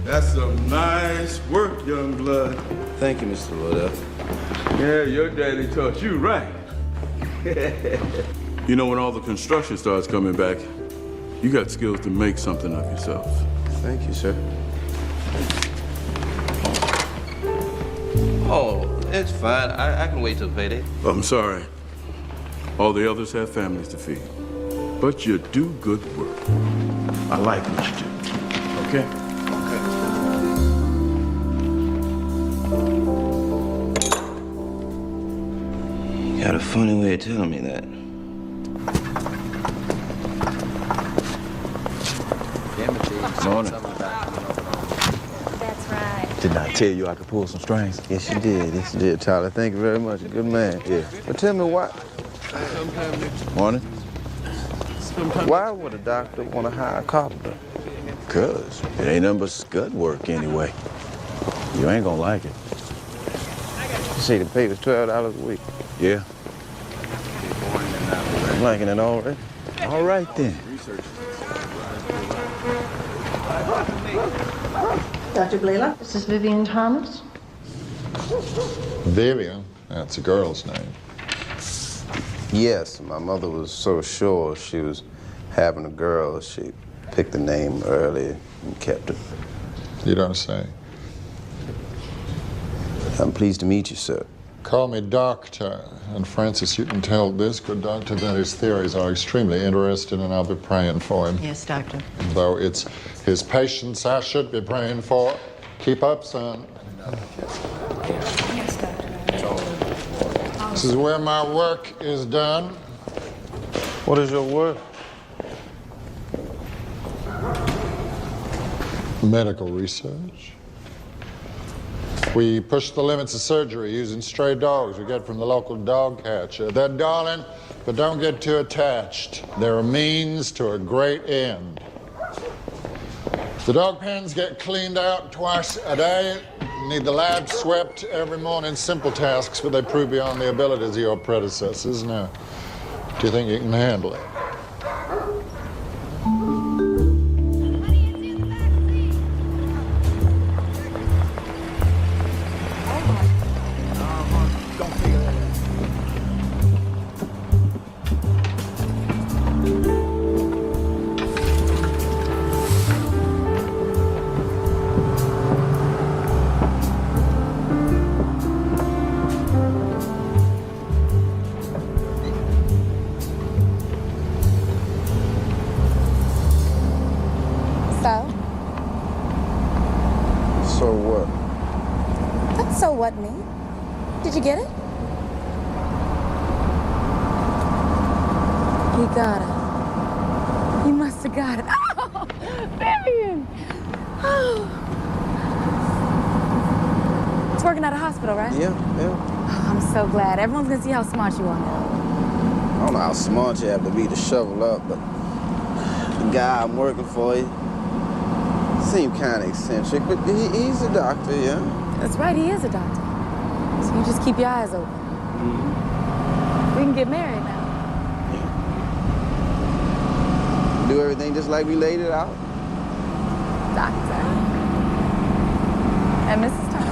That's some nice work, young blood. Thank you, Mr. Lodell. Yeah, your daddy taught you right. You know, when all the construction starts coming back, you got skills to make something of yourself. Thank you, sir. Oh, it's fine. I can wait till payday. I'm sorry. All the others have families to feed. But you do good work. I like what you do. Okay? You got a funny way of telling me that. Morning. That's right. Didn't I tell you I could pull some strings? Yes, you did. Yes, you did, Tyler. Thank you very much. Good man. Yeah. But tell me why. Morning. Why would a doctor want to hire a carpenter? 'Cause it ain't nothing but scud work anyway. You ain't gonna like it. You say the pay was $12 a week. Yeah. I'm liking it already. All right then. Dr. Blalock, this is Vivien Thomas. Vivien, that's a girl's name. Yes, my mother was so sure she was having a girl, she picked the name early and kept it. You don't say. I'm pleased to meet you, sir. Call me doctor. And Francis, you can tell this good doctor that his theories are extremely interesting, and I'll be praying for him. Yes, doctor. Though it's his patients I should be praying for. Keep up, son. Yes, doctor. This is where my work is done. What is your work? Medical research. We push the limits of surgery using stray dogs we get from the local dog catcher. They're darling, but don't get too attached. They're a means to a great end. The dog pens get cleaned out twice a day. Need the lab swept every morning. Simple tasks, but they prove beyond the abilities of your predecessors. Now, do you think you can handle it? So what? That's so what me? Did you get it? You got it. You must have got it. Oh, Vivien! Oh. It's working at a hospital, right? Yeah. Oh, I'm so glad. Everyone's gonna see how smart you are now. I don't know how smart you have to be to shovel up, but the guy I'm working for, he seemed kind of eccentric, but he's a doctor, yeah? That's right, he is a doctor. So you just keep your eyes open. We can get married now. Do everything just like we laid it out? Doctor. And Mrs. Thomas.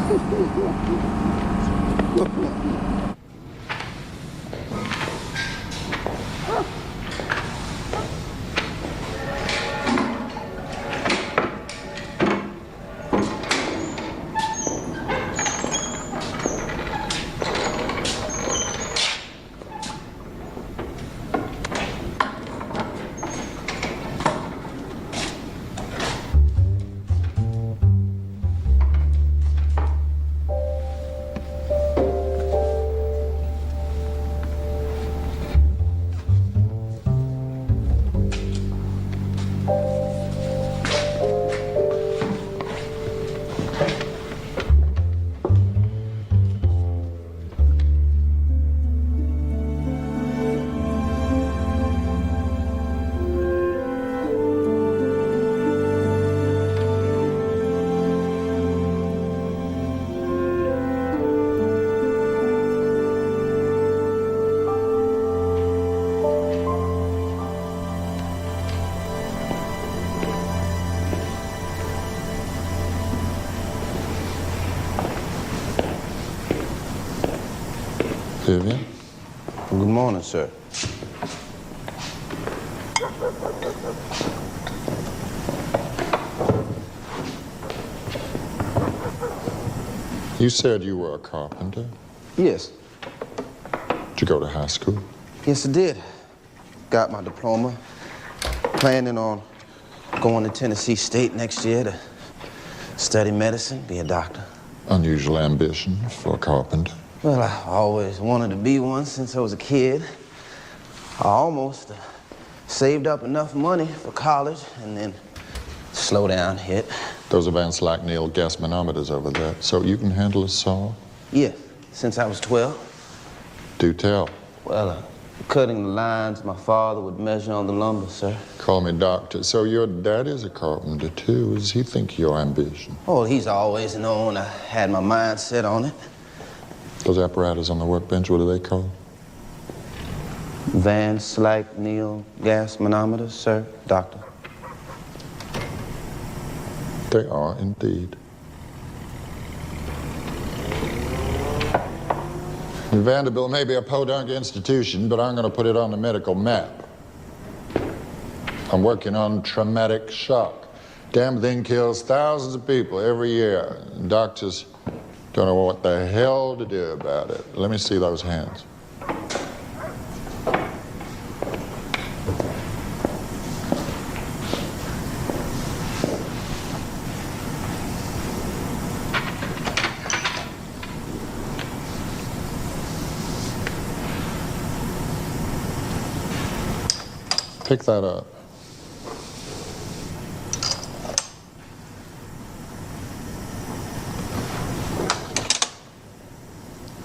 Vivien? Good morning, sir. You said you were a carpenter. Yes. Did you go to high school? Yes, I did. Got my diploma. Planning on going to Tennessee State next year to study medicine, be a doctor. Unusual ambition for a carpenter. Well, I always wanted to be one since I was a kid. I almost saved up enough money for college, and then slowdown hit. Those advanced like Neil gas manometers over there. So you can handle a saw? Yeah, since I was 12. Do tell. Well, cutting the lines my father would measure on the lumber, sir. Call me doctor. So your dad is a carpenter, too. Does he think your ambition? Oh, he's always known I had my mind set on it. Those apparatus on the workbench, what are they called? Van Slyke Neal gas manometers, sir, doctor. They are indeed. Vanderbilt may be a podunk institution, but I'm going to put it on the medical map. I'm working on traumatic shock. Damn thing kills thousands of people every year. Doctors don't know what the hell to do about it. Let me see those hands. Pick that up.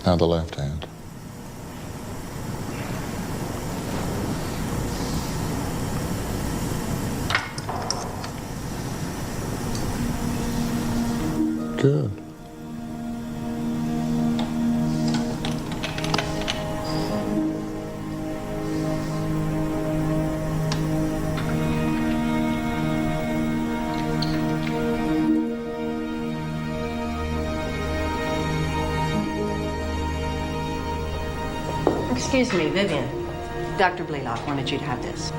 Now the left hand. Good. Excuse me, Vivien. Dr. Blalock wanted you to have this.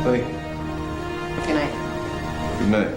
Thank you. Good night. Good night.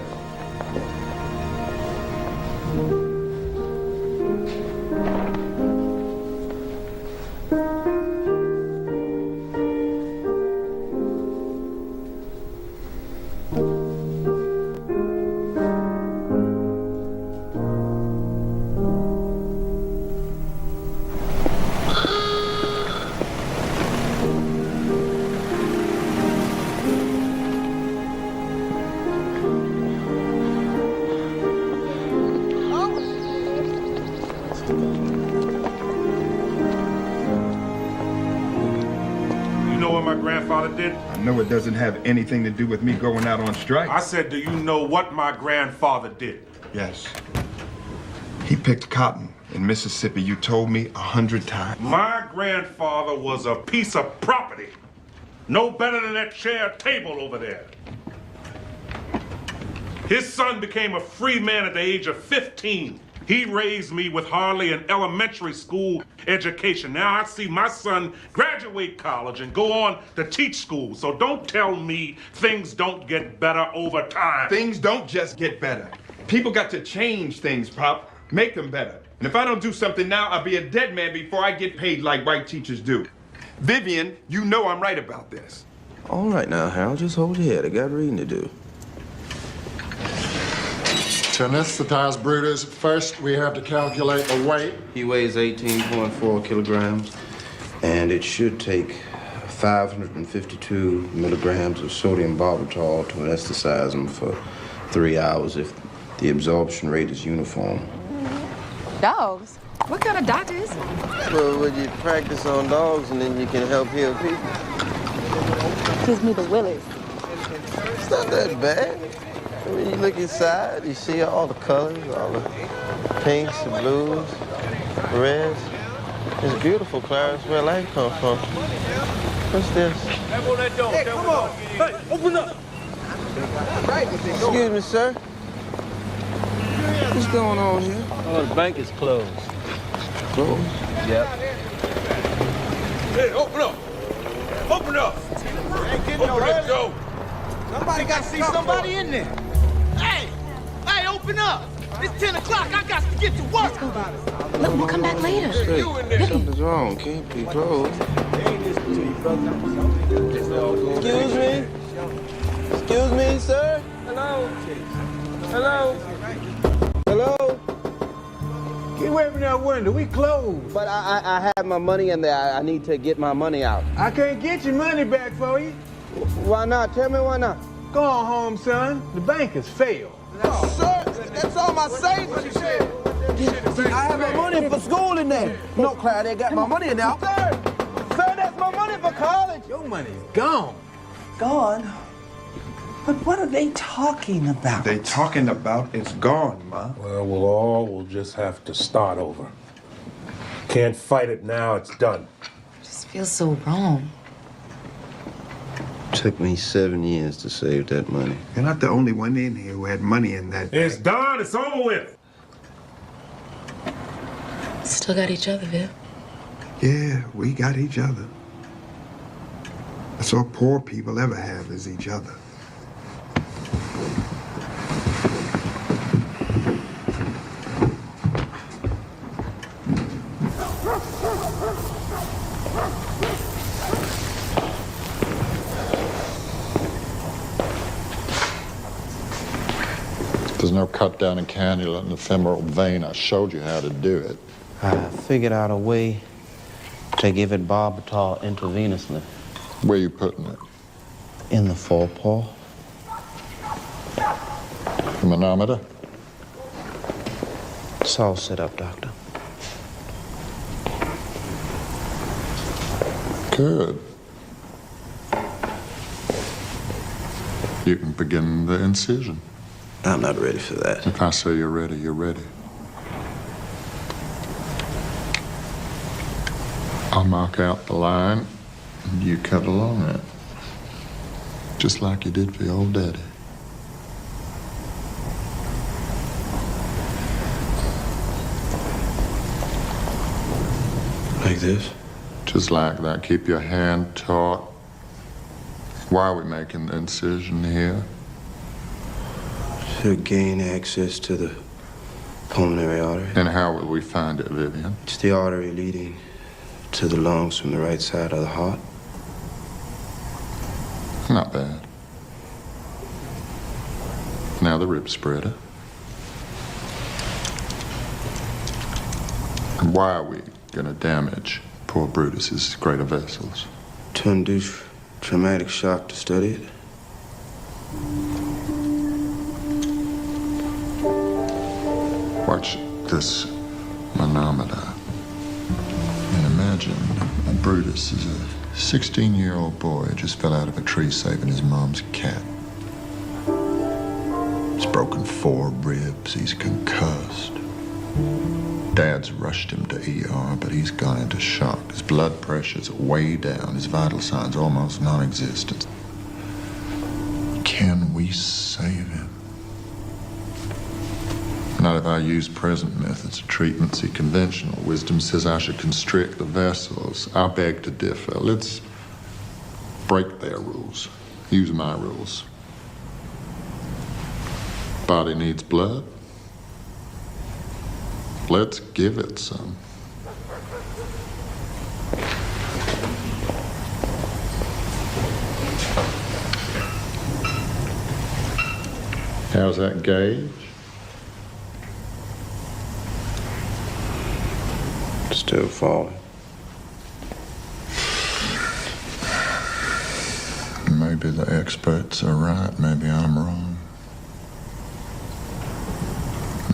Did? I know it doesn't have anything to do with me going out on strike. I said, do you know what my grandfather did? Yes. He picked cotton in Mississippi. You told me 100 times. My grandfather was a piece of property. No better than that chair table over there. His son became a free man at the age of 15. He raised me with hardly an elementary school education. Now I see my son graduate college and go on to teach school. So don't tell me things don't get better over time. Things don't just get better. People got to change things, Pop. Make them better. And if I don't do something now, I'll be a dead man before I get paid like white teachers do. Vivien, you know I'm right about this. All right now, Harold, just hold your head. I got reading to do. To anesthetize Brutus, first we have to calculate the weight. He weighs 18.4 kilograms, and it should take 552 milligrams of sodium barbital to anesthetize him for 3 hours if the absorption rate is uniform. Dogs? What kind of doctor is he? Well, when you practice on dogs and then you can help heal people. Gives me the willies. It's not that bad. When you look inside, you see all the colors, all the pinks, the blues, the reds. It's beautiful, Clarence, where life comes from. What's this? Hey, come on! Hey, open up! Excuse me, sir. What's going on here? Oh, the bank is closed. Closed? Yep. Hey, open up. Open up. Open up, Joe. Somebody got to see somebody in there. Hey, open up. It's 10 o'clock. I got to get to work. Look, we'll come back later. Hey, You in there. something's wrong. Can't be closed. Excuse me? Excuse me, sir? Hello. Hello. Hello? Get away from that window. We closed. But I have my money in there. I need to get my money out. I can't get your money back for you. Why not? Tell me why not. Go on home, son. The bank has failed. Sir, that's all my savings. I have my money for school in there. No, Clyde, they got my money in there. Sir, that's my money for college. Your money's gone. Gone? But what are they talking about? They talking about it's gone, Ma. Well, we'll just have to start over. Can't fight it now, it's done. It just feels so wrong. Took me 7 years to save that money. You're not the only one in here who had money in that. It's done. It's over with. Still got each other, Viv. Yeah, we got each other. That's all poor people ever have is each other. There's no cut down a cannula in the femoral vein. I showed you how to do it. I figured out a way to give it barbital intravenously. Where you putting it? In the forepaw. The manometer? It's all set up, Doctor. Good. You can begin the incision. I'm not ready for that. If I say you're ready, you're ready. I'll mark out the line, and you cut along it. Just like you did for your old daddy. Like this? Just like that. Keep your hand taut. Why are we making the incision here? To gain access to the pulmonary artery. And how will we find it, Vivien? It's the artery leading to the lungs from the right side of the heart. Not bad. Now the rib spreader. And why are we going to damage poor Brutus's greater vessels? To induce traumatic shock to study it. Watch this manometer. And imagine Brutus is a 16-year-old boy who just fell out of a tree saving his mom's cat. He's broken 4 ribs. He's concussed. Dad's rushed him to ER, but he's gone into shock. His blood pressure's way down. His vital signs almost non-existent. Can we save him? Not if I use present methods of treatment. See, conventional wisdom says I should constrict the vessels. I beg to differ. Let's break their rules. Use my rules. Body needs blood. Let's give it some. How's that gauge? Still falling. Maybe the experts are right. Maybe I'm wrong.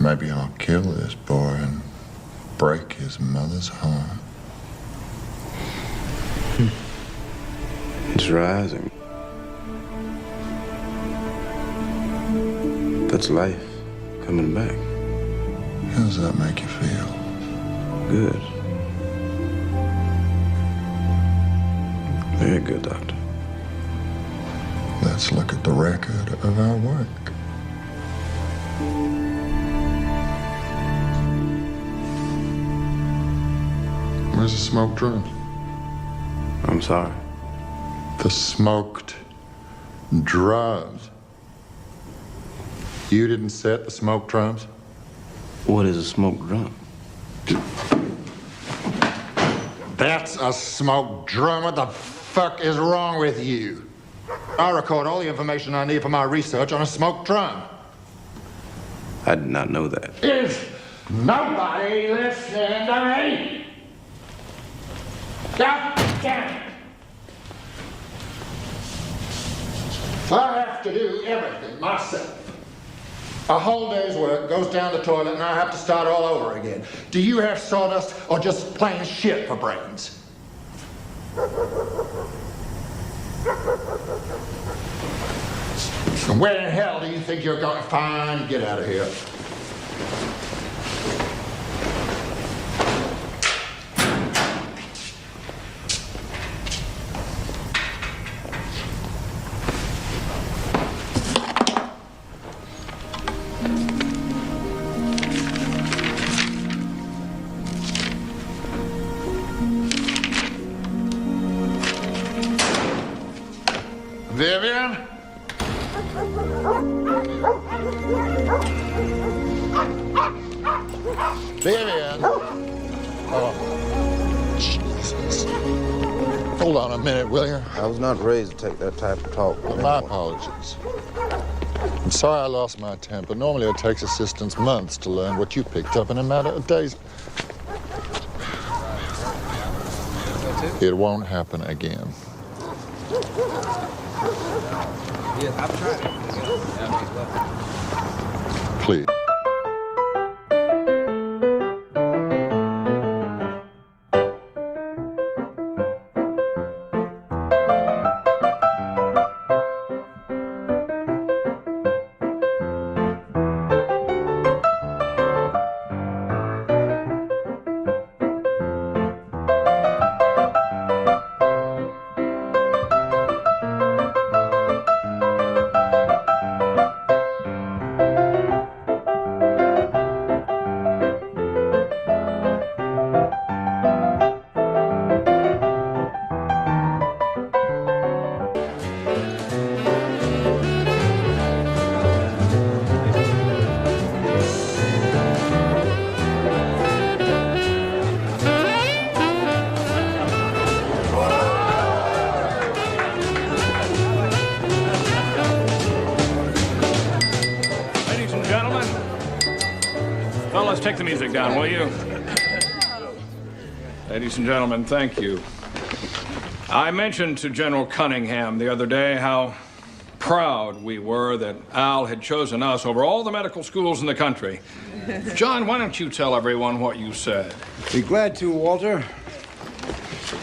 Maybe I'll kill this boy and break his mother's heart. It's rising. That's life coming back. How does that make you feel? Good. Very good, Doctor. Let's look at the record of our work. Where's the smoked drums? I'm sorry. The smoked drums. You didn't set the smoked drums? What is a smoked drum? That's a smoked drum. What the fuck is wrong with you? I record all the information I need for my research on a smoked drum. I did not know that. Is nobody listening to me? God damn it! I have to do everything myself. A whole day's work goes down the toilet and I have to start all over again. Do you have sawdust or just plain shit for brains? Where in hell do you think you're going? Fine, get out of here. Vivien? Vivien? Oh, Jesus. Hold on a minute, will you? I was not raised to take that type of talk. Well, my apologies. I'm sorry I lost my temper. Normally it takes assistants months to learn what you picked up in a matter of days. It won't happen again. Yeah, I've tried it. Please. Fellas, take the music down, will you? Ladies and gentlemen, thank you. I mentioned to General Cunningham the other day how proud we were that Al had chosen us over all the medical schools in the country. John, why don't you tell everyone what you said? Be glad to, Walter.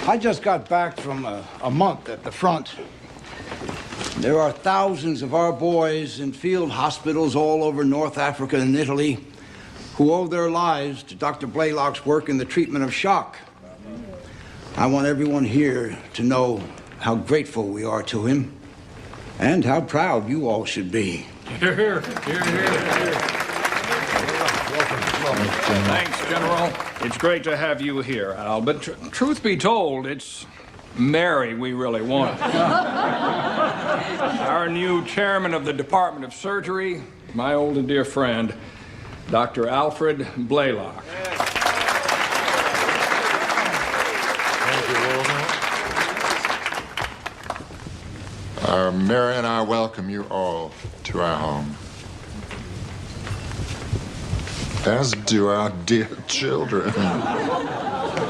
I just got back from a month at the front. There are thousands of our boys in field hospitals all over North Africa and Italy who owe their lives to Dr. Blalock's work in the treatment of shock. I want everyone here to know how grateful we are to him and how proud you all should be. Hear, hear, hear, hear. Thanks, General. It's great to have you here, Al. But truth be told, it's Mary we really want. Our new chairman of the Department of Surgery, my old and dear friend, Dr. Alfred Blalock. Thank you, Walter. Mary and I welcome you all to our home. As do our dear children.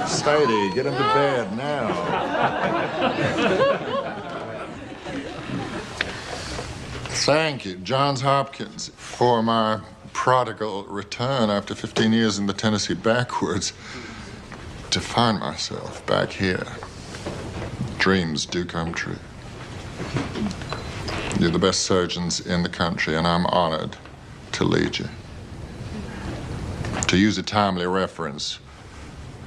Sadie, get them to bed now. Thank you, Johns Hopkins, for my prodigal return after 15 years in the Tennessee backwoods to find myself back here. Dreams do come true. You're the best surgeons in the country, and I'm honored to lead you. To use a timely reference,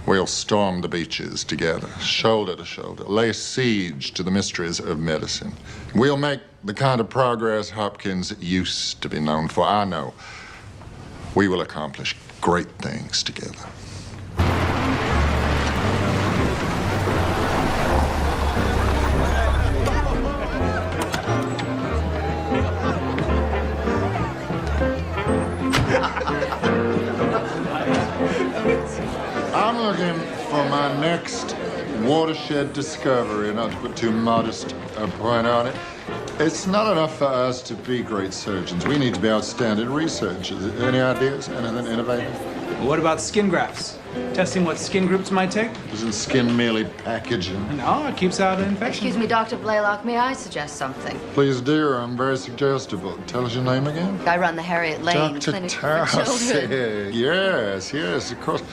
we'll storm the beaches together, shoulder to shoulder, lay siege to the mysteries of medicine. We'll make the kind of progress Hopkins used to be known for. I know we will accomplish great things together. our next watershed discovery, not to put too modest a point on it. It's not enough for us to be great surgeons. We need to be outstanding researchers. Any ideas? Anything innovative? What about skin grafts? Testing what skin groups might take? Isn't skin merely packaging? No, it keeps out infection. Excuse me, Dr. Blalock, may I suggest something? Please do. I'm very suggestible. Tell us your name again. I run the Harriet Lane Dr. Clinic for Children. Tarsi. Yes, of course.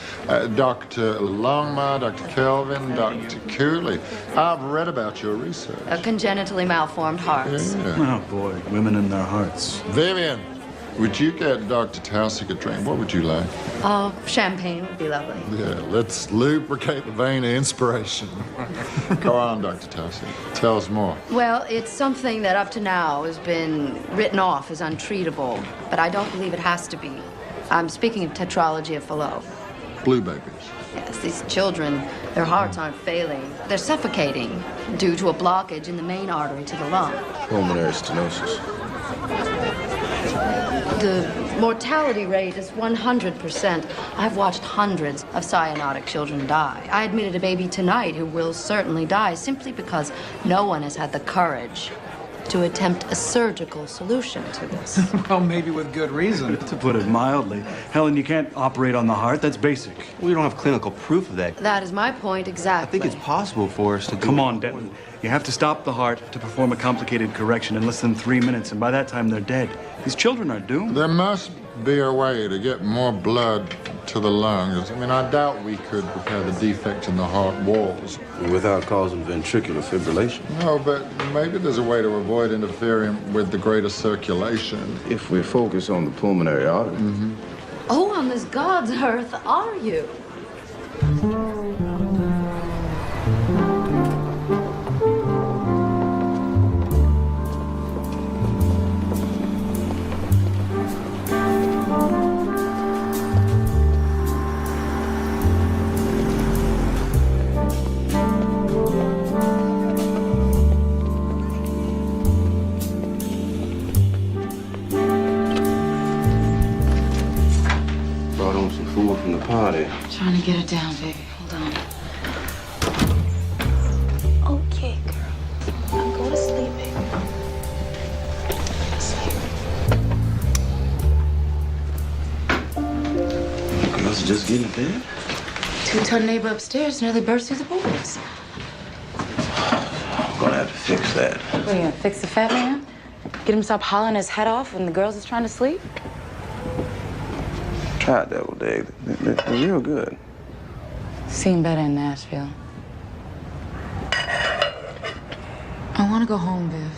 Dr. Longmire, Dr. Kelvin, Dr. Cooley. I've read about your research. Congenitally malformed hearts. Yeah. Oh, boy, women in their hearts. Vivian, would you get Dr. Tarsi a drink? What would you like? Champagne would be lovely. Yeah, let's lubricate the vein of inspiration. Go on, Dr. Tarsi. Tell us more. Well, it's something that up to now has been written off as untreatable, but I don't believe it has to be. I'm speaking of tetralogy of Fallot. Blue babies. Yes, these children, their hearts aren't failing. They're suffocating due to a blockage in the main artery to the lung. Pulmonary stenosis. The mortality rate is 100%. I've watched hundreds of cyanotic children die. I admitted a baby tonight who will certainly die simply because no one has had the courage to attempt a surgical solution to this. Well, maybe with good reason. To put it mildly, Helen, you can't operate on the heart. That's basic. We don't have clinical proof of that. That is my point exactly. I think it's possible for us to do. Come on, Denton. You have to stop the heart to perform a complicated correction in less than 3 minutes, and by that time they're dead. These children are doomed. There must be a way to get more blood to the lungs. I mean, I doubt we could repair the defect in the heart walls. Without causing ventricular fibrillation. No, but maybe there's a way to avoid interfering with the greater circulation. If we focus on the pulmonary artery. Oh, on this God's earth are you? Trying to get it down, baby. Hold on. Okay, girl. Now go to sleep, baby. Sleep. Girls are just getting bed. Two-ton neighbor upstairs nearly burst through the boards. I'm gonna have to fix that. What, are you gonna fix the fat man? Get him to stop hollering his head off when the girls is trying to sleep? Try it, Devil Dave. They're real good. Seen better in Nashville. I want to go home, Viv.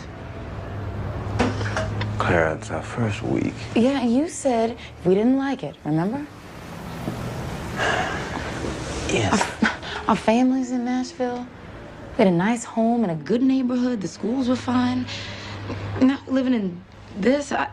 Clara, it's our first week. Yeah, and you said we didn't like it, remember? Yes. Our family's in Nashville. We had a nice home in a good neighborhood. The schools were fine. Not living in this, I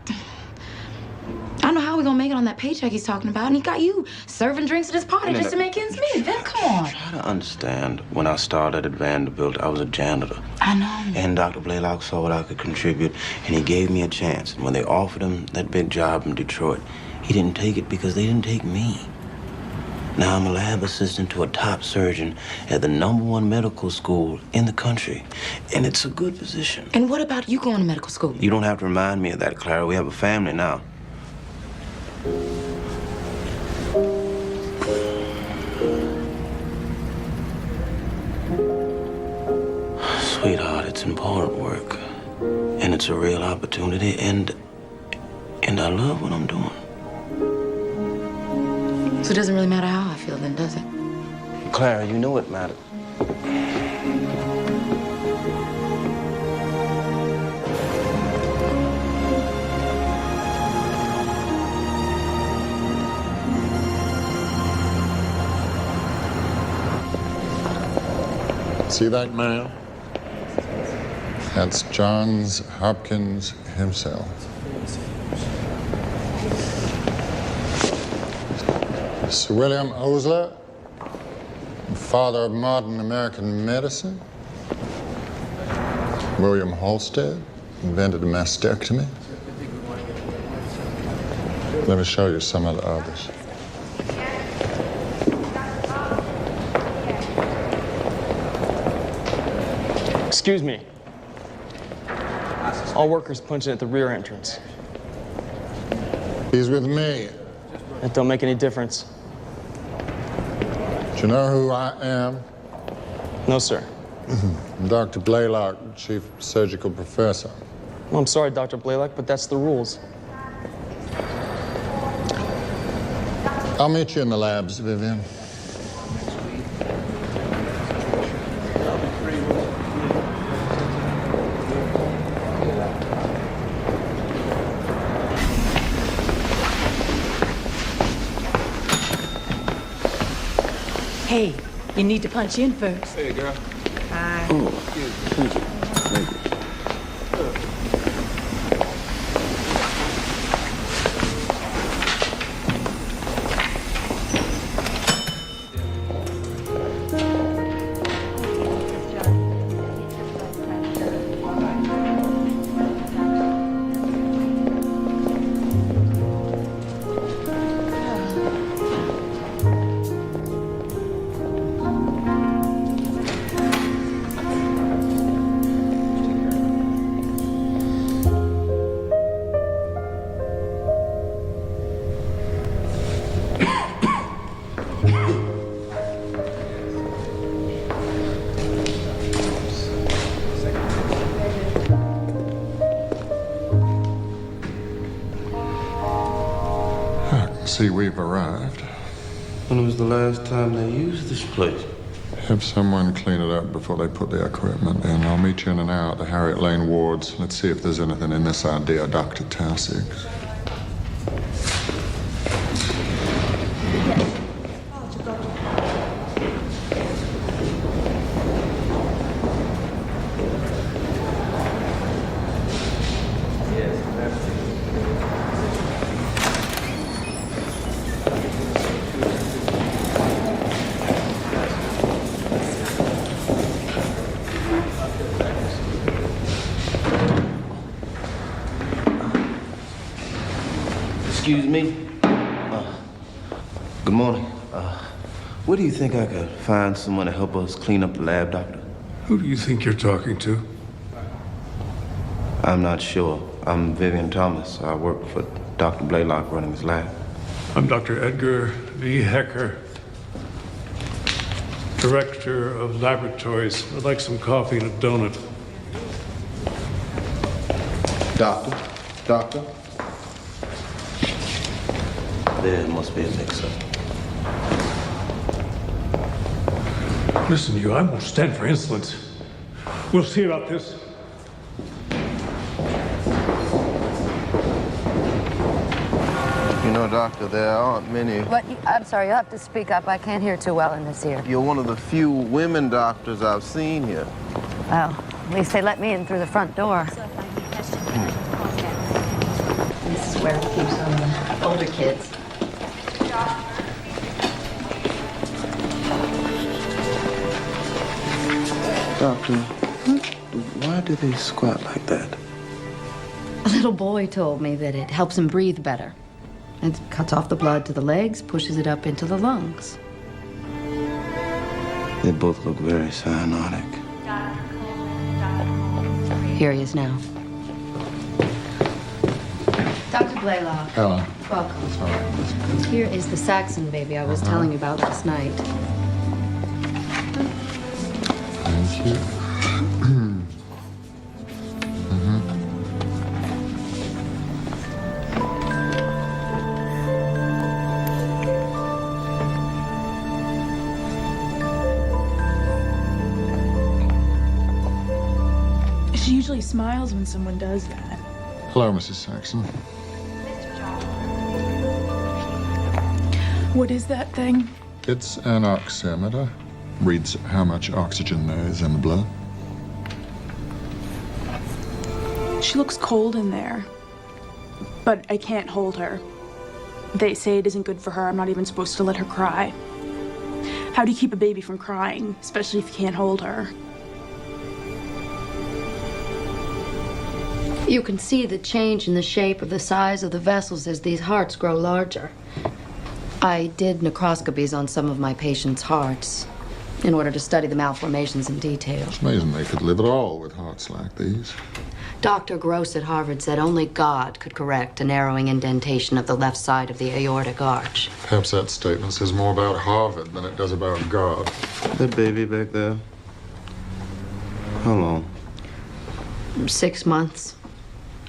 don't know how we're gonna make it on that paycheck he's talking about. And he got you serving drinks at his party just to make ends meet. Then come on. Try to understand. When I started at Vanderbilt, I was a janitor. I know. And Dr. Blalock saw what I could contribute, and he gave me a chance. And when they offered him that big job in Detroit, he didn't take it because they didn't take me. Now I'm a lab assistant to a top surgeon at the #1 medical school in the country. And it's a good position. And what about you going to medical school? You don't have to remind me of that, Clara. We have a family now. Sweetheart, it's important work. And it's a real opportunity, and I love what I'm doing. So it doesn't really matter how I feel then, does it? Clara, you know it matters. See that man? That's Johns Hopkins himself. Sir William Osler, father of modern American medicine. William Halstead invented a mastectomy. Let me show you some of the others. Excuse me. All workers punch in at the rear entrance. He's with me. It don't make any difference. Do you know who I am? No, sir. I'm Dr. Blalock, Chief Surgical Professor. Well, I'm sorry, Dr. Blalock, but that's the rules. I'll meet you in the labs, Vivien. Hey, you need to punch in first. Hey, girl. Hi. Oh, thank you. Thank you. See, we've arrived. When was the last time they used this place? Have someone clean it up before they put the equipment in. I'll meet you in an hour at the Harriet Lane wards. Let's see if there's anything in this idea, Dr. Tausig's. Excuse me? Good morning. Where do you think I could find someone to help us clean up the lab, doctor? Who do you think you're talking to? I'm not sure. I'm Vivien Thomas. I work for Dr. Blalock running his lab. I'm Dr. Edgar V. Hecker, Director of Laboratories. I'd like some coffee and a donut. Doctor? There must be a mix-up. Listen, you, I won't stand for insolence. We'll see about this. You know, Doctor, there aren't many. I'm sorry, you'll have to speak up. I can't hear too well in this ear. You're one of the few women doctors I've seen here. Well, at least they let me in through the front door. This is where it keeps all the older kids. Doctor, why do they squat like that? A little boy told me that it helps him breathe better. It cuts off the blood to the legs, pushes it up into the lungs. They both look very cyanotic. Here he is now. Dr. Blalock. Hello. Welcome. Here is the Saxon baby I was telling you about last night. Thank you. She usually smiles when someone does that. Hello, Mrs. Saxon. What is that thing? It's an oximeter. Reads how much oxygen there is in the blood. She looks cold in there. But I can't hold her. They say it isn't good for her. I'm not even supposed to let her cry. How do you keep a baby from crying, especially if you can't hold her? You can see the change in the shape of the size of the vessels as these hearts grow larger. I did necroscopies on some of my patients' hearts. in order to study the malformations in detail. It's amazing they could live at all with hearts like these. Dr. Gross at Harvard said only God could correct a narrowing indentation of the left side of the aortic arch. Perhaps that statement says more about Harvard than it does about God. That baby back there, how long? 6 months.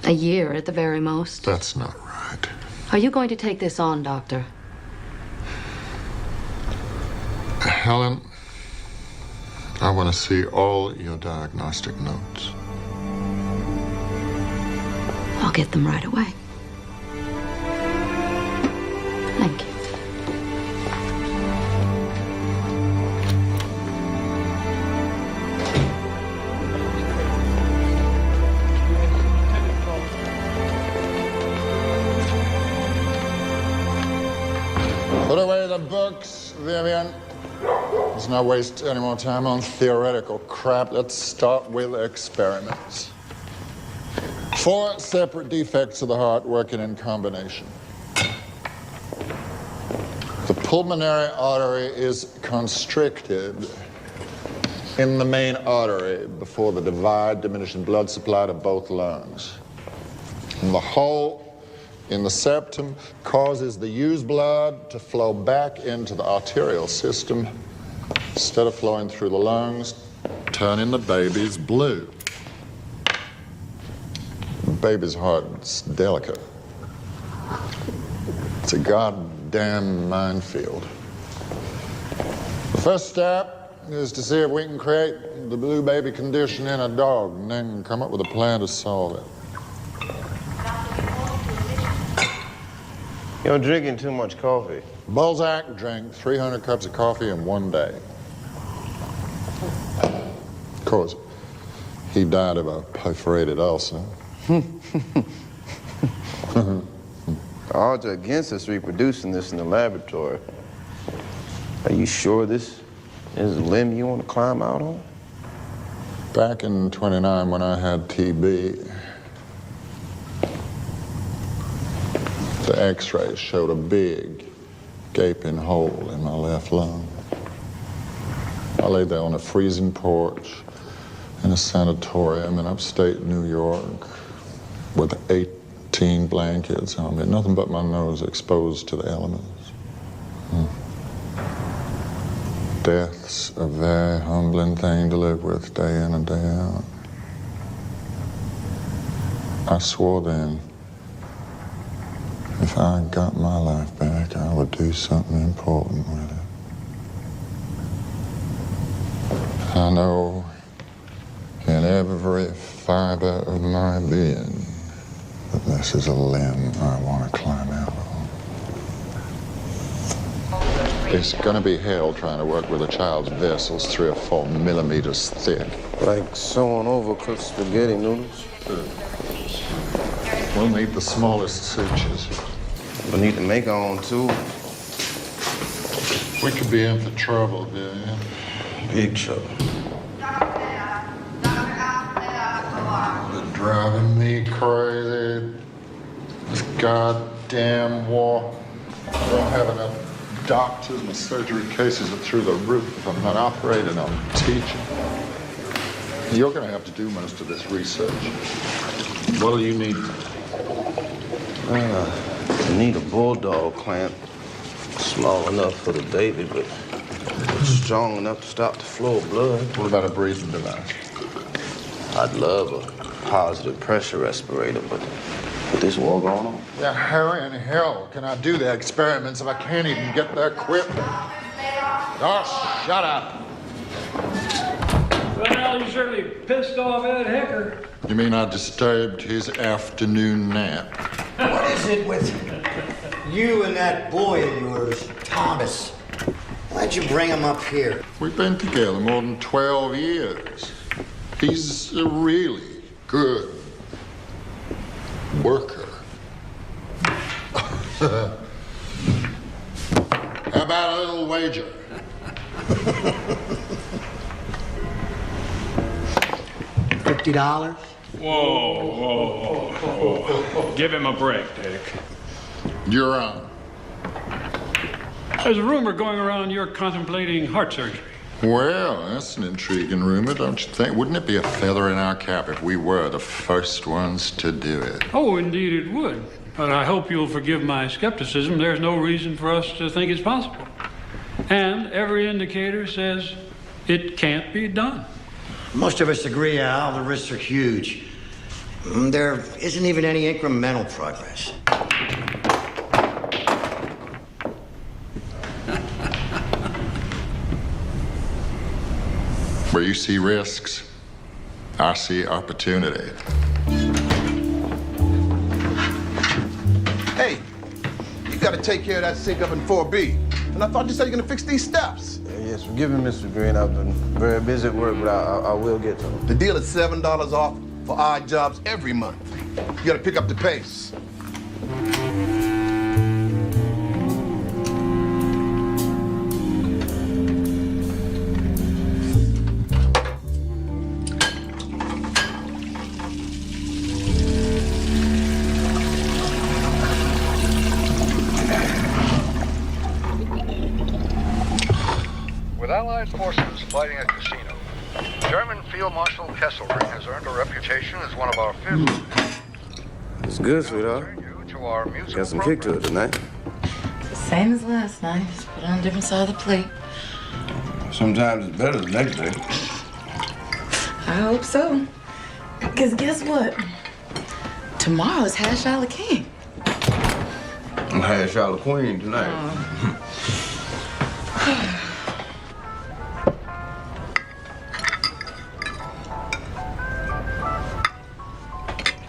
A year at the very most. That's not right. Are you going to take this on, Doctor? Helen, I want to see all your diagnostic notes. I'll get them right away. Thank you. Put away the books, Vivien. Let's not waste any more time on theoretical crap. Let's start with experiments. 4 separate defects of the heart working in combination. The pulmonary artery is constricted in the main artery before the divide, diminishing blood supply to both lungs. And the hole in the septum causes the used blood to flow back into the arterial system instead of flowing through the lungs, turning the babies blue. The baby's heart's delicate. It's a goddamn minefield. The first step is to see if we can create the blue baby condition in a dog and then come up with a plan to solve it. You're drinking too much coffee. Balzac drank 300 cups of coffee in one day. Of course, he died of a perforated ulcer. The odds are against us reproducing this in the laboratory. Are you sure this is a limb you want to climb out on? Back in '29 when I had TB, the x-rays showed a big gaping hole in my left lung. I lay there on a freezing porch in a sanatorium in upstate New York with 18 blankets on me, nothing but my nose exposed to the elements. Death's a very humbling thing to live with day in and day out. I swore then, if I got my life back, I would do something important with it. I know in every fiber of my being that this is a limb I want to climb out on. It's gonna be hell trying to work with a child's vessels 3 or 4 millimeters thick. Like sewing overcooked spaghetti noodles? We'll need the smallest sutures. We'll need to make our own too. We could be in for trouble, Vivien. Big trouble. They're driving me crazy. This goddamn war. I don't have enough doctors. My surgery cases are through the roof. If I'm not operating, I'm teaching. You're gonna have to do most of this research. What do you need? I need a bulldog clamp. Small enough for the baby, but strong enough to stop the flow of blood. What about a breathing device? I'd love a positive pressure respirator, but with this war going on? Yeah, how in hell can I do the experiments if I can't even get the equipment? Oh, shut up. Well, you certainly pissed off Ed Hecker. You mean I disturbed his afternoon nap? What is it with you and that boy of yours, Thomas? Why'd you bring him up here? We've been together more than 12 years. He's a really good worker. How about a little wager? $50? Whoa. Give him a break, Dick. You're on. There's a rumor going around you're contemplating heart surgery. Well, that's an intriguing rumor, don't you think? Wouldn't it be a feather in our cap if we were the first ones to do it? Oh, indeed it would. But I hope you'll forgive my skepticism. There's no reason for us to think it's possible. And every indicator says it can't be done. Most of us agree, Al, the risks are huge. There isn't even any incremental progress. Where you see risks, I see opportunity. Hey, you gotta take care of that sink up in 4B. And I thought you said you're gonna fix these steps. Yes, forgive me, Mr. Green. I've been very busy at work, but I will get to them. The deal is $7 off for odd jobs every month. You gotta pick up the pace. With Allied forces fighting a casino, German Field Marshal Kesselring has earned a reputation as one of our fiercest. It's good, sweetheart. To our musical Got some kick to it tonight. It's the same as last night, just put on a different side of the plate. Sometimes it's better the next day. I hope so. Because guess what? Tomorrow is Hash Isle King. I'm Hash Isle Queen tonight.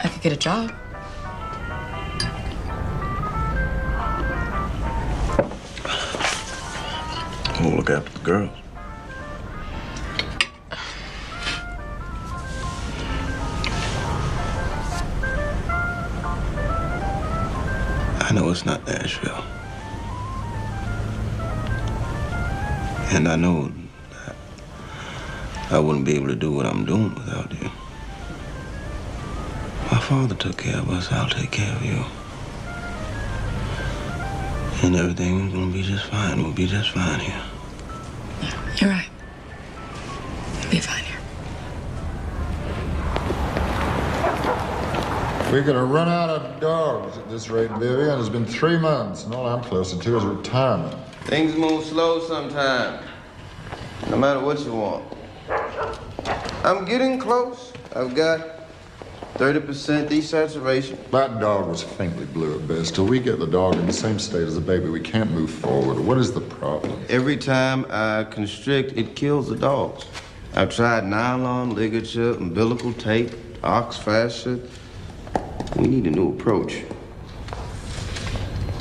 I could get a job. We'll look after the girls. I know it's not Nashville. And I know that I wouldn't be able to do what I'm doing without you. My father took care of us, I'll take care of you. And everything's gonna be just fine. We'll be just fine here. You're right. You'll be fine here. We're gonna run out of dogs at this rate, Vivien. It's been 3 months, and all I'm closer to is retirement. Things move slow sometimes, no matter what you want. I'm getting close. I've got 30% desaturation. That dog was faintly blue at best. Till we get the dog in the same state as the baby, we can't move forward. What is the problem? Every time I constrict, it kills the dogs. I've tried nylon, ligature, umbilical tape, ox fascia. We need a new approach.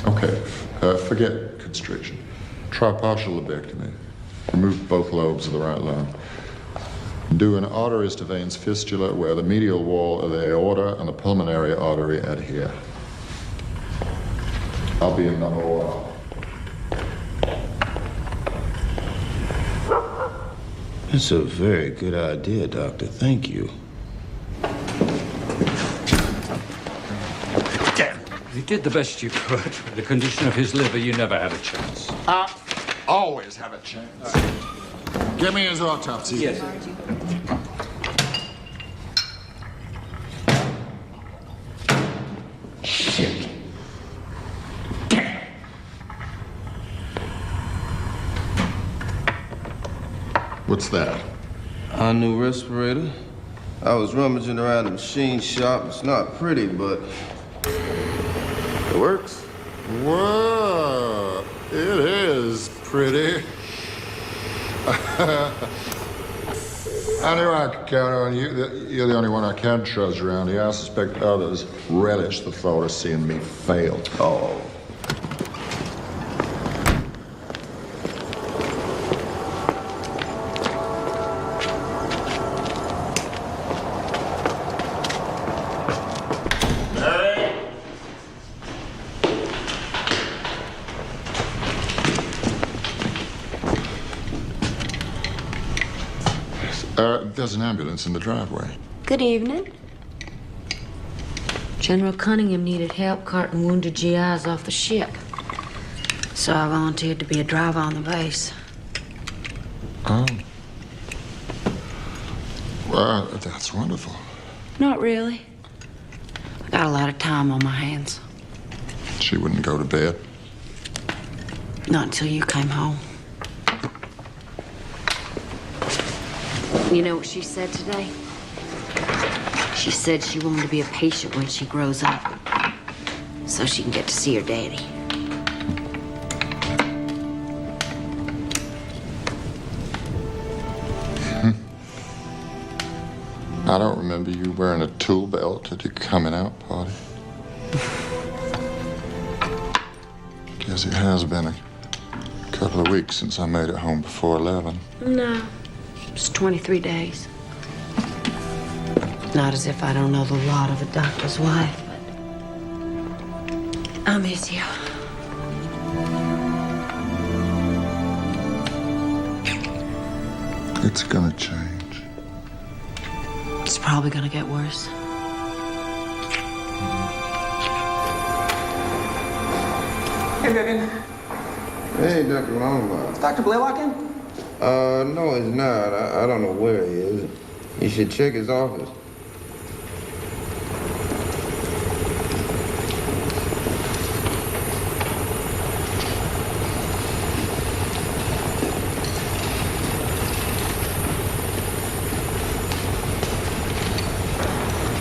Okay, forget constriction. Try partial lobectomy. Remove both lobes of the right lung. Do an arteries to veins fistula where the medial wall of the aorta and the pulmonary artery adhere. I'll be in number 1. That's a very good idea, Doctor. Thank you. You did the best you could. With the condition of his liver, you never had a chance. I always have a chance. Give me his autopsy. Yes. Shit. What's that? Our new respirator. I was rummaging around the machine shop. It's not pretty, but it works. Whoa, it is pretty. I knew I could count on you. You're the only one I can trust around here. I suspect others relish the thought of seeing me fail. Oh. There's an ambulance in the driveway. Good evening. General Cunningham needed help carting wounded GIs off the ship. So I volunteered to be a driver on the base. Oh. That's wonderful. Not really. I got a lot of time on my hands. She wouldn't go to bed. Not until you came home. You know what she said today? She said she wanted to be a patient when she grows up, so she can get to see her daddy. I don't remember you wearing a tool belt at your coming out party. Guess it has been a couple of weeks since I made it home before 11. No, it's 23 days. Not as if I don't know the lot of a doctor's wife, but I miss you. It's gonna change. It's probably gonna get worse. Hey, Vivien. Hey, Dr. Longmire. Is Dr. Blalock in? No, he's not. I don't know where he is. You should check his office.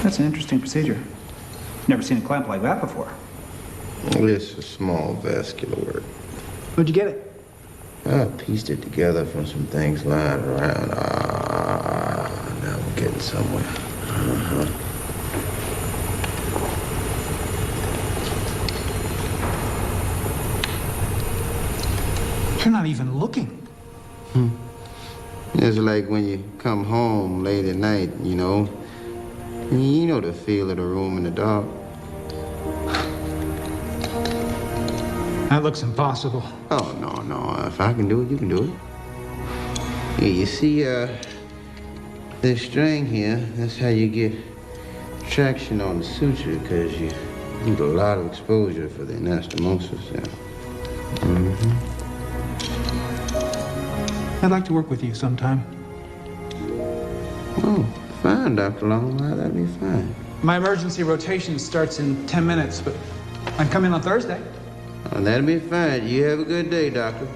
That's an interesting procedure. Never seen a clamp like that before. It's a small vascular work. Where'd you get it? I pieced it together from some things lying around. Now we're getting somewhere. You're not even looking. It's like when you come home late at night, you know. You know the feel of the room in the dark. That looks impossible. Oh, no. If I can do it, you can do it. Yeah, you see, this string here, that's how you get traction on the suture, because you need a lot of exposure for the anastomosis. Yeah. I'd like to work with you sometime. Oh, fine, Dr. Longmire, that'd be fine. My emergency rotation starts in 10 minutes, but I can come in on Thursday. Oh, that'll be fine. You have a good day, Doctor.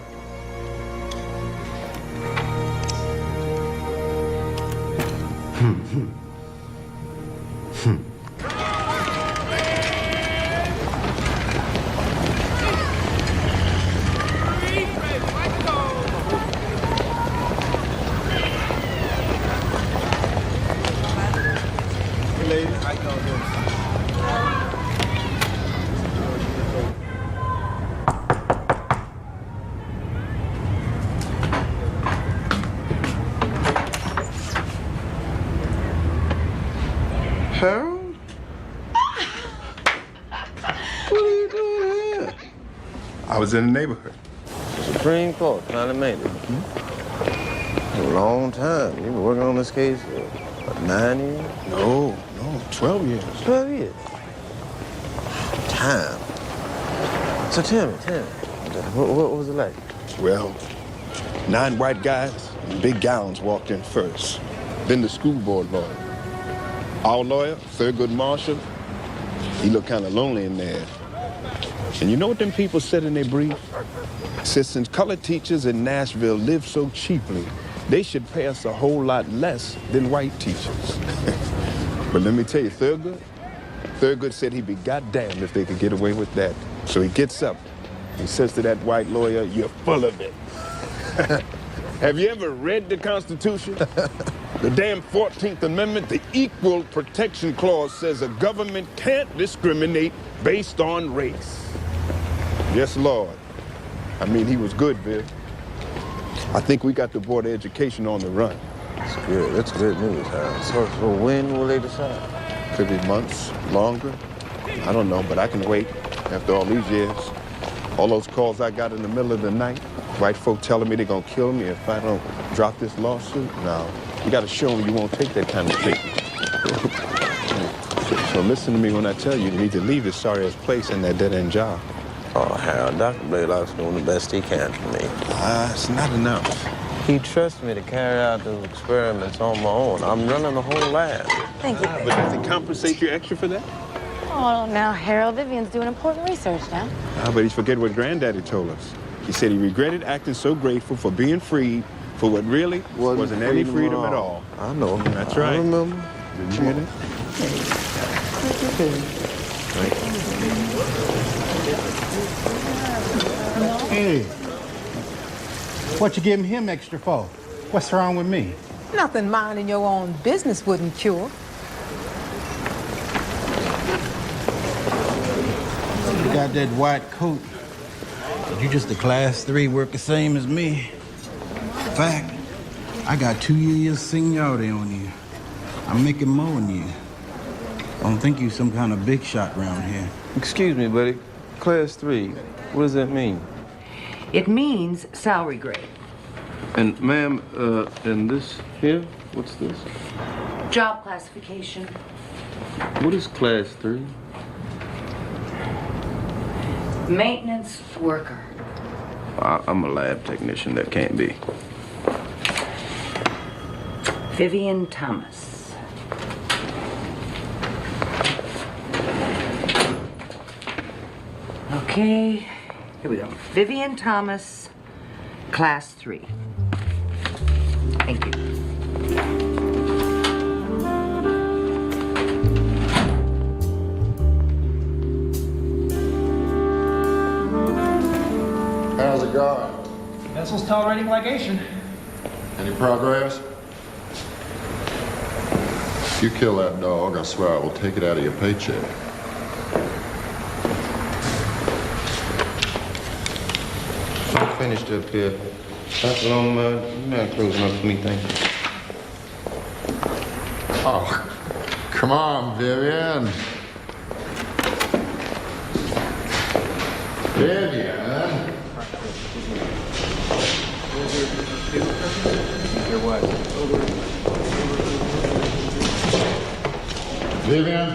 Harold? What are you doing here? I was in the neighborhood. The Supreme Court finally made it. A long time. You've been working on this case for, what, 9 years? No, 12 years. 12 years. Time. So tell me, what was it like? Well, 9 white guys in big gowns walked in first. Then the school board lawyer. Our lawyer, Thurgood Marshall, he looked kind of lonely in there. And you know what them people said in their brief? Said since colored teachers in Nashville live so cheaply, they should pay us a whole lot less than white teachers. But let me tell you, Thurgood said he'd be goddamned if they could get away with that. So he gets up. He says to that white lawyer, "You're full of it." Have you ever read the Constitution? The damn 14th Amendment, the Equal Protection Clause says a government can't discriminate based on race. Yes, Lord. I mean, he was good, Viv. I think we got the Board of Education on the run. That's good. That's good news, Harold. So when will they decide? Could be months, longer. I don't know, but I can wait after all these years. All those calls I got in the middle of the night, white folk telling me they're gonna kill me if I don't drop this lawsuit. No, you gotta show them you won't take that kind of treatment. So listen to me when I tell you need to leave this sorry-ass place and that dead-end job. Oh, Harold, Dr. Blalock's doing the best he can for me. It's not enough. He trusts me to carry out those experiments on my own. I'm running the whole lab. Thank you. But does it compensate you extra for that? Oh, now, Harold, Vivian's doing important research now. But he's forgetting what Granddaddy told us. He said he regretted acting so grateful for being freed for what really wasn't any freedom at all. I know. That's right. I remember. Didn't you hear that? Hey, what you giving him extra for? What's wrong with me? Nothing minding your own business wouldn't cure. You got that white coat. You just a class 3 worker same as me. In fact, I got 2 years seniority on you. I'm making more than you. I don't think you some kind of big shot around here. Excuse me, buddy. Class 3, what does that mean? It means salary grade. And ma'am, and this here, what's this? Job classification. What is class 3? Maintenance worker. I'm a lab technician, that can't be. Vivien Thomas. Okay, here we go. Vivien Thomas, class 3. Thank you. How's it going? Vessel's tolerating ligation. Any progress? If you kill that dog, I swear I will take it out of your paycheck. I'm finished up here. That's on not closing up for me, thank you. Oh, come on, Vivien. Vivien. Your what? Vivien.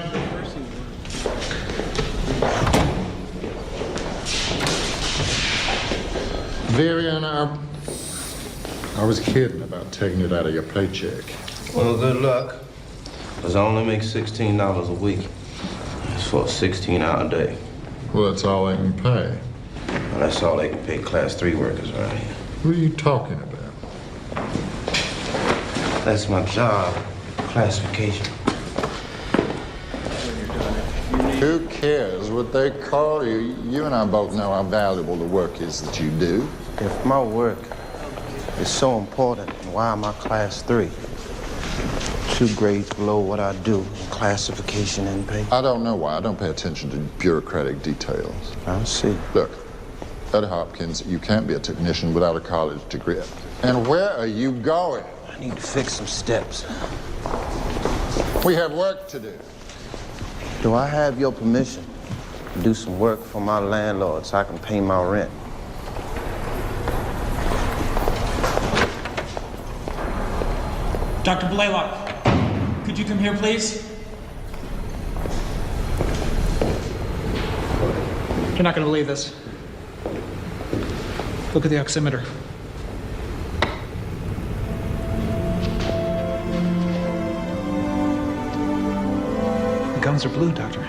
Vivien, I was kidding about taking it out of your paycheck. Well, good luck. Because I only make $16 a week. It's for a 16-hour day. Well, that's all they can pay. Well, that's all they can pay class 3 workers around here. What are you talking about? That's my job classification. Who cares what they call you? You and I both know how valuable the work is that you do. If my work is so important, why am I class 3? 2 grades below what I do in classification and pay. I don't know why. I don't pay attention to bureaucratic details. I see. Look, at Hopkins, you can't be a technician without a college degree. And where are you going? I need to fix some steps. We have work to do. Do I have your permission to do some work for my landlord so I can pay my rent? Dr. Blalock, could you come here, please? You're not going to believe this. Look at the oximeter. The gums are blue, Doctor.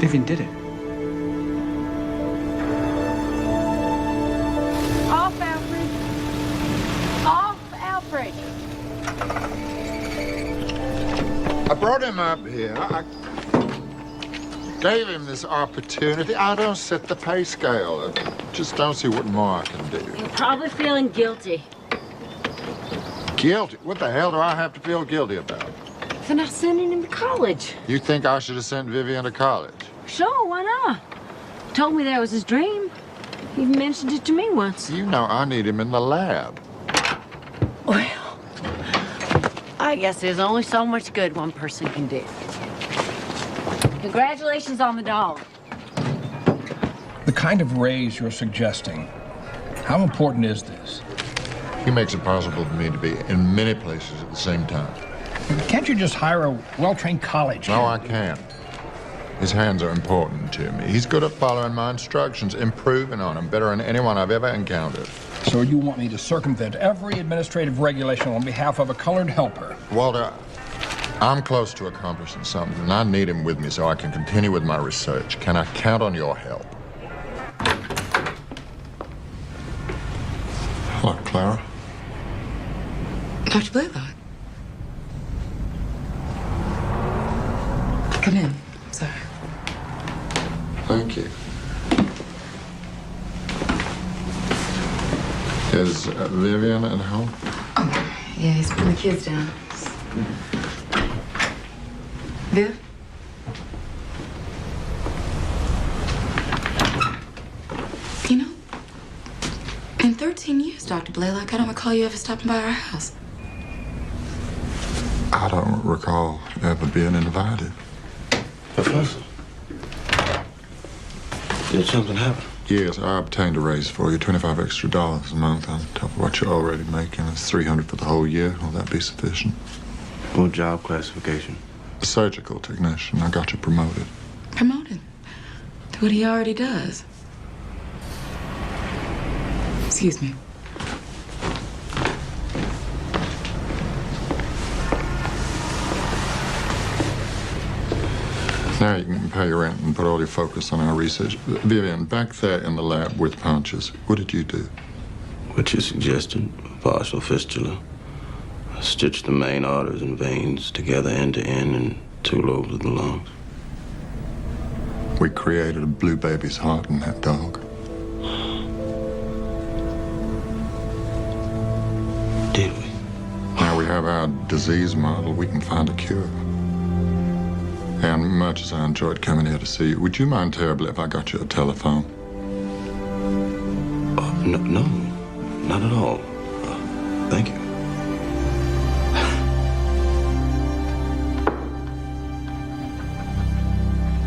Vivien did it. Off, Alfred. Off, Alfred. I brought him up here. I gave him this opportunity. I don't set the pay scale. I just don't see what more I can do. You're probably feeling guilty. Guilty? What the hell do I have to feel guilty about? For not sending him to college. You think I should have sent Vivien to college? Sure, why not? He told me that was his dream. He even mentioned it to me once. You know I need him in the lab. Well, I guess there's only so much good one person can do. Congratulations on the dollar. The kind of raise you're suggesting, how important is this? He makes it possible for me to be in many places at the same time. Can't you just hire a well-trained college? No, I can't. His hands are important to me. He's good at following my instructions, improving on them better than anyone I've ever encountered. So you want me to circumvent every administrative regulation on behalf of a colored helper? Walter, I'm close to accomplishing something, and I need him with me so I can continue with my research. Can I count on your help? Hello, Clara. Dr. Blalock. Come in. I'm sorry. Thank you. Is Vivien at home? Yeah, he's putting the kids down. Viv? You know, in 13 years, Dr. Blalock, I don't recall you ever stopping by our house. I don't recall ever being invited. Professor, did something happen? Yes, I obtained a raise for you, $25 extra a month on top of what you're already making. It's $300 for the whole year. Will that be sufficient? What job classification? A surgical technician. I got you promoted. Promoted? To what he already does. Excuse me. Now you can pay your rent and put all your focus on our research. Vivien, back there in the lab with punches, what did you do? What you suggested, partial fistula. Stitch the main arteries and veins together end to end in 2 lobes of the lungs. We created a blue baby's heart in that dog. Did we? Now we have our disease model. We can find a cure. And much as I enjoyed coming here to see you, would you mind terribly if I got you a telephone? No, not at all. Thank you.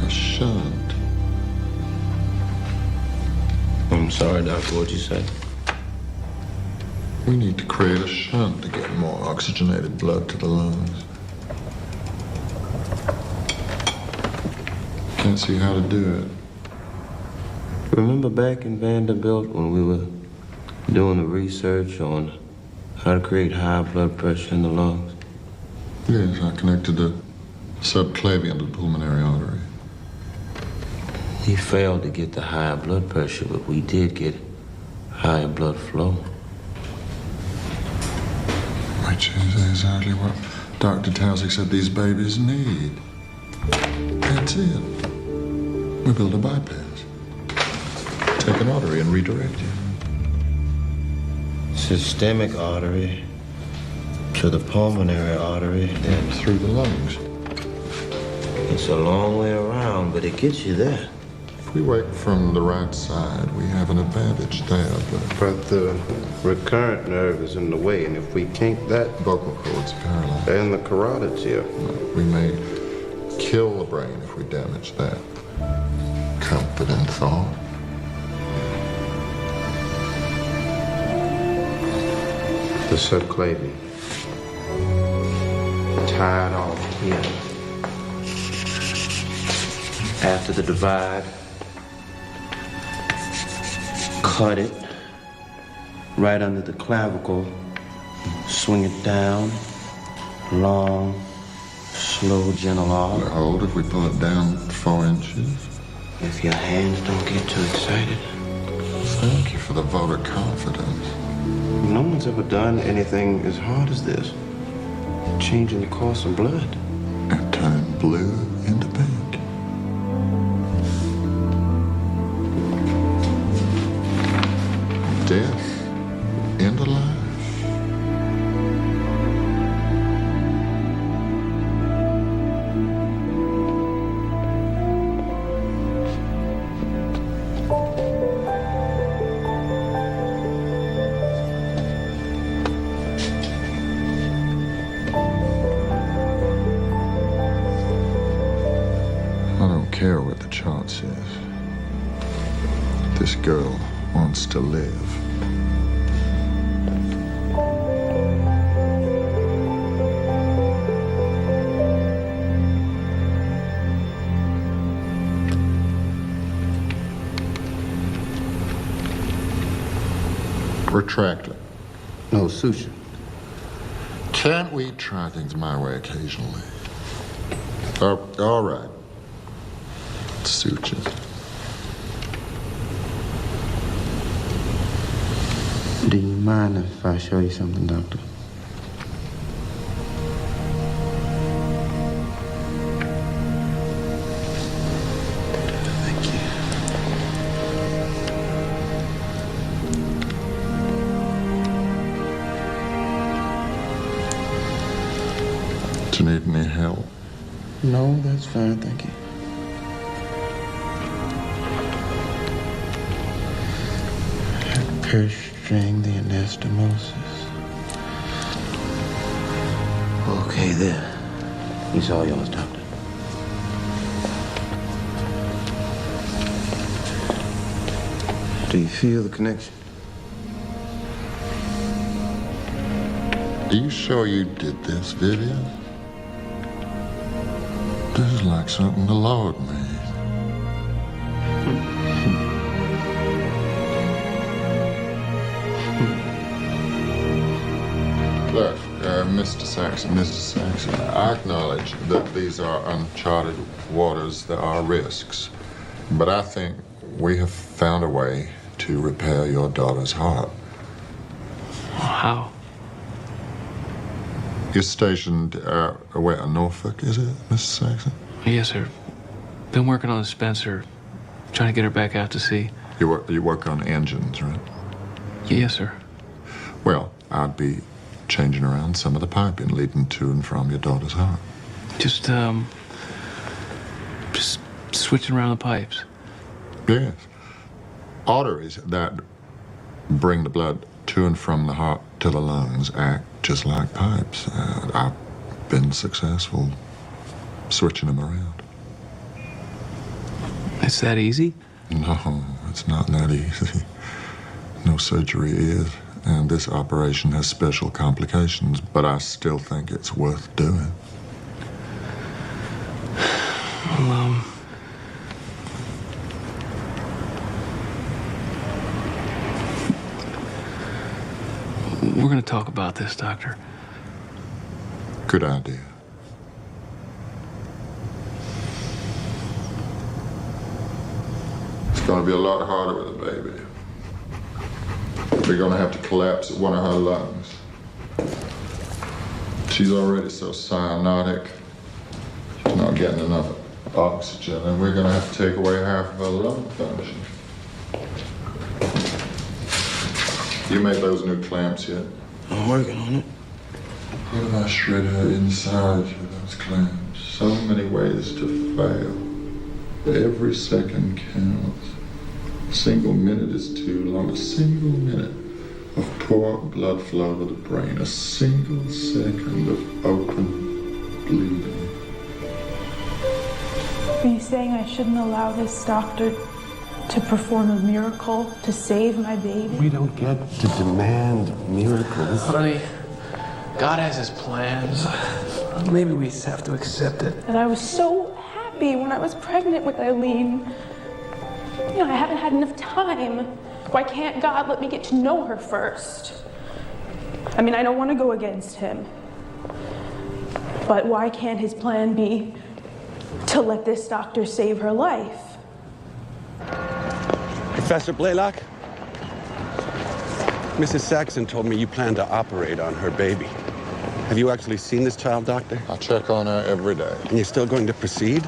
A shunt. I'm sorry, Doctor, what'd you say? We need to create a shunt to get more oxygenated blood to the lungs. Can't see how to do it. Remember back in Vanderbilt when we were doing the research on how to create high blood pressure in the lungs? Yes, I connected the subclavian to the pulmonary artery. He failed to get the higher blood pressure, but we did get higher blood flow. Which is exactly what Dr. Towsig said these babies need. That's it. We build a bypass. Take an artery and redirect it. Systemic artery to the pulmonary artery, then through the lungs. It's a long way around, but it gets you there. If we work from the right side, we have an advantage there, But the recurrent nerve is in the way, and if we kink that, vocal cords paralyzed. And the carotids here. We may kill the brain if we damage that. Comfort and thought. The subclavian. Tied off here. After the divide, cut it right under the clavicle, swing it down, long, slow, gentle arc. Hold if we pull it down 4 inches. If your hands don't get too excited. Thank you for the vote of confidence. No one's ever done anything as hard as this. Changing the course of blood. And turn blue into pink. Death into life. I don't care what the chart says. This girl wants to live. Retractor. No, suture. Can't we try things my way occasionally? All right. Suture. Do you mind if I show you something, Doctor? Thank you. Do you need any help? No, that's fine, thank you. Purse string, the anastomosis. Okay, there. He's all yours, Doctor. Do you feel the connection? Are you sure you did this, Vivien? This is like something the Lord made. Look, Mr. Saxon, I acknowledge that these are uncharted waters. There are risks. But I think we have found a way to repair your daughter's heart. How? You're stationed where, in Norfolk, is it, Mr. Saxon? Yes, sir. Been working on Spencer, trying to get her back out to sea. You work on engines, right? Yes, sir. Well, I'd be changing around some of the piping leading to and from your daughter's heart. Just switching around the pipes. Yes. Arteries that bring the blood to and from the heart to the lungs act just like pipes. I've been successful switching them around. It's that easy? No, it's not that easy. No surgery is. And this operation has special complications, but I still think it's worth doing. Well, we're going to talk about this, Doctor. Good idea. It's going to be a lot harder with a baby. We're going to have to collapse one of her lungs. She's already so cyanotic. She's not getting enough oxygen, and we're going to have to take away half of her lung function. You made those new clamps yet? I'm working on it. What if I shred her inside with those clamps? So many ways to fail. Every second counts. A single minute is too long. A single minute of poor blood flow to the brain. A single second of open bleeding. Are you saying I shouldn't allow this doctor to perform a miracle to save my baby? We don't get to demand miracles. Honey, God has his plans. Maybe we just have to accept it. And I was so happy when I was pregnant with Eileen. You know, I haven't had enough time. Why can't God let me get to know her first? I mean, I don't want to go against him. But why can't his plan be to let this doctor save her life? Professor Blalock? Mrs. Saxon told me you plan to operate on her baby. Have you actually seen this child, Doctor? I check on her every day. And you're still going to proceed?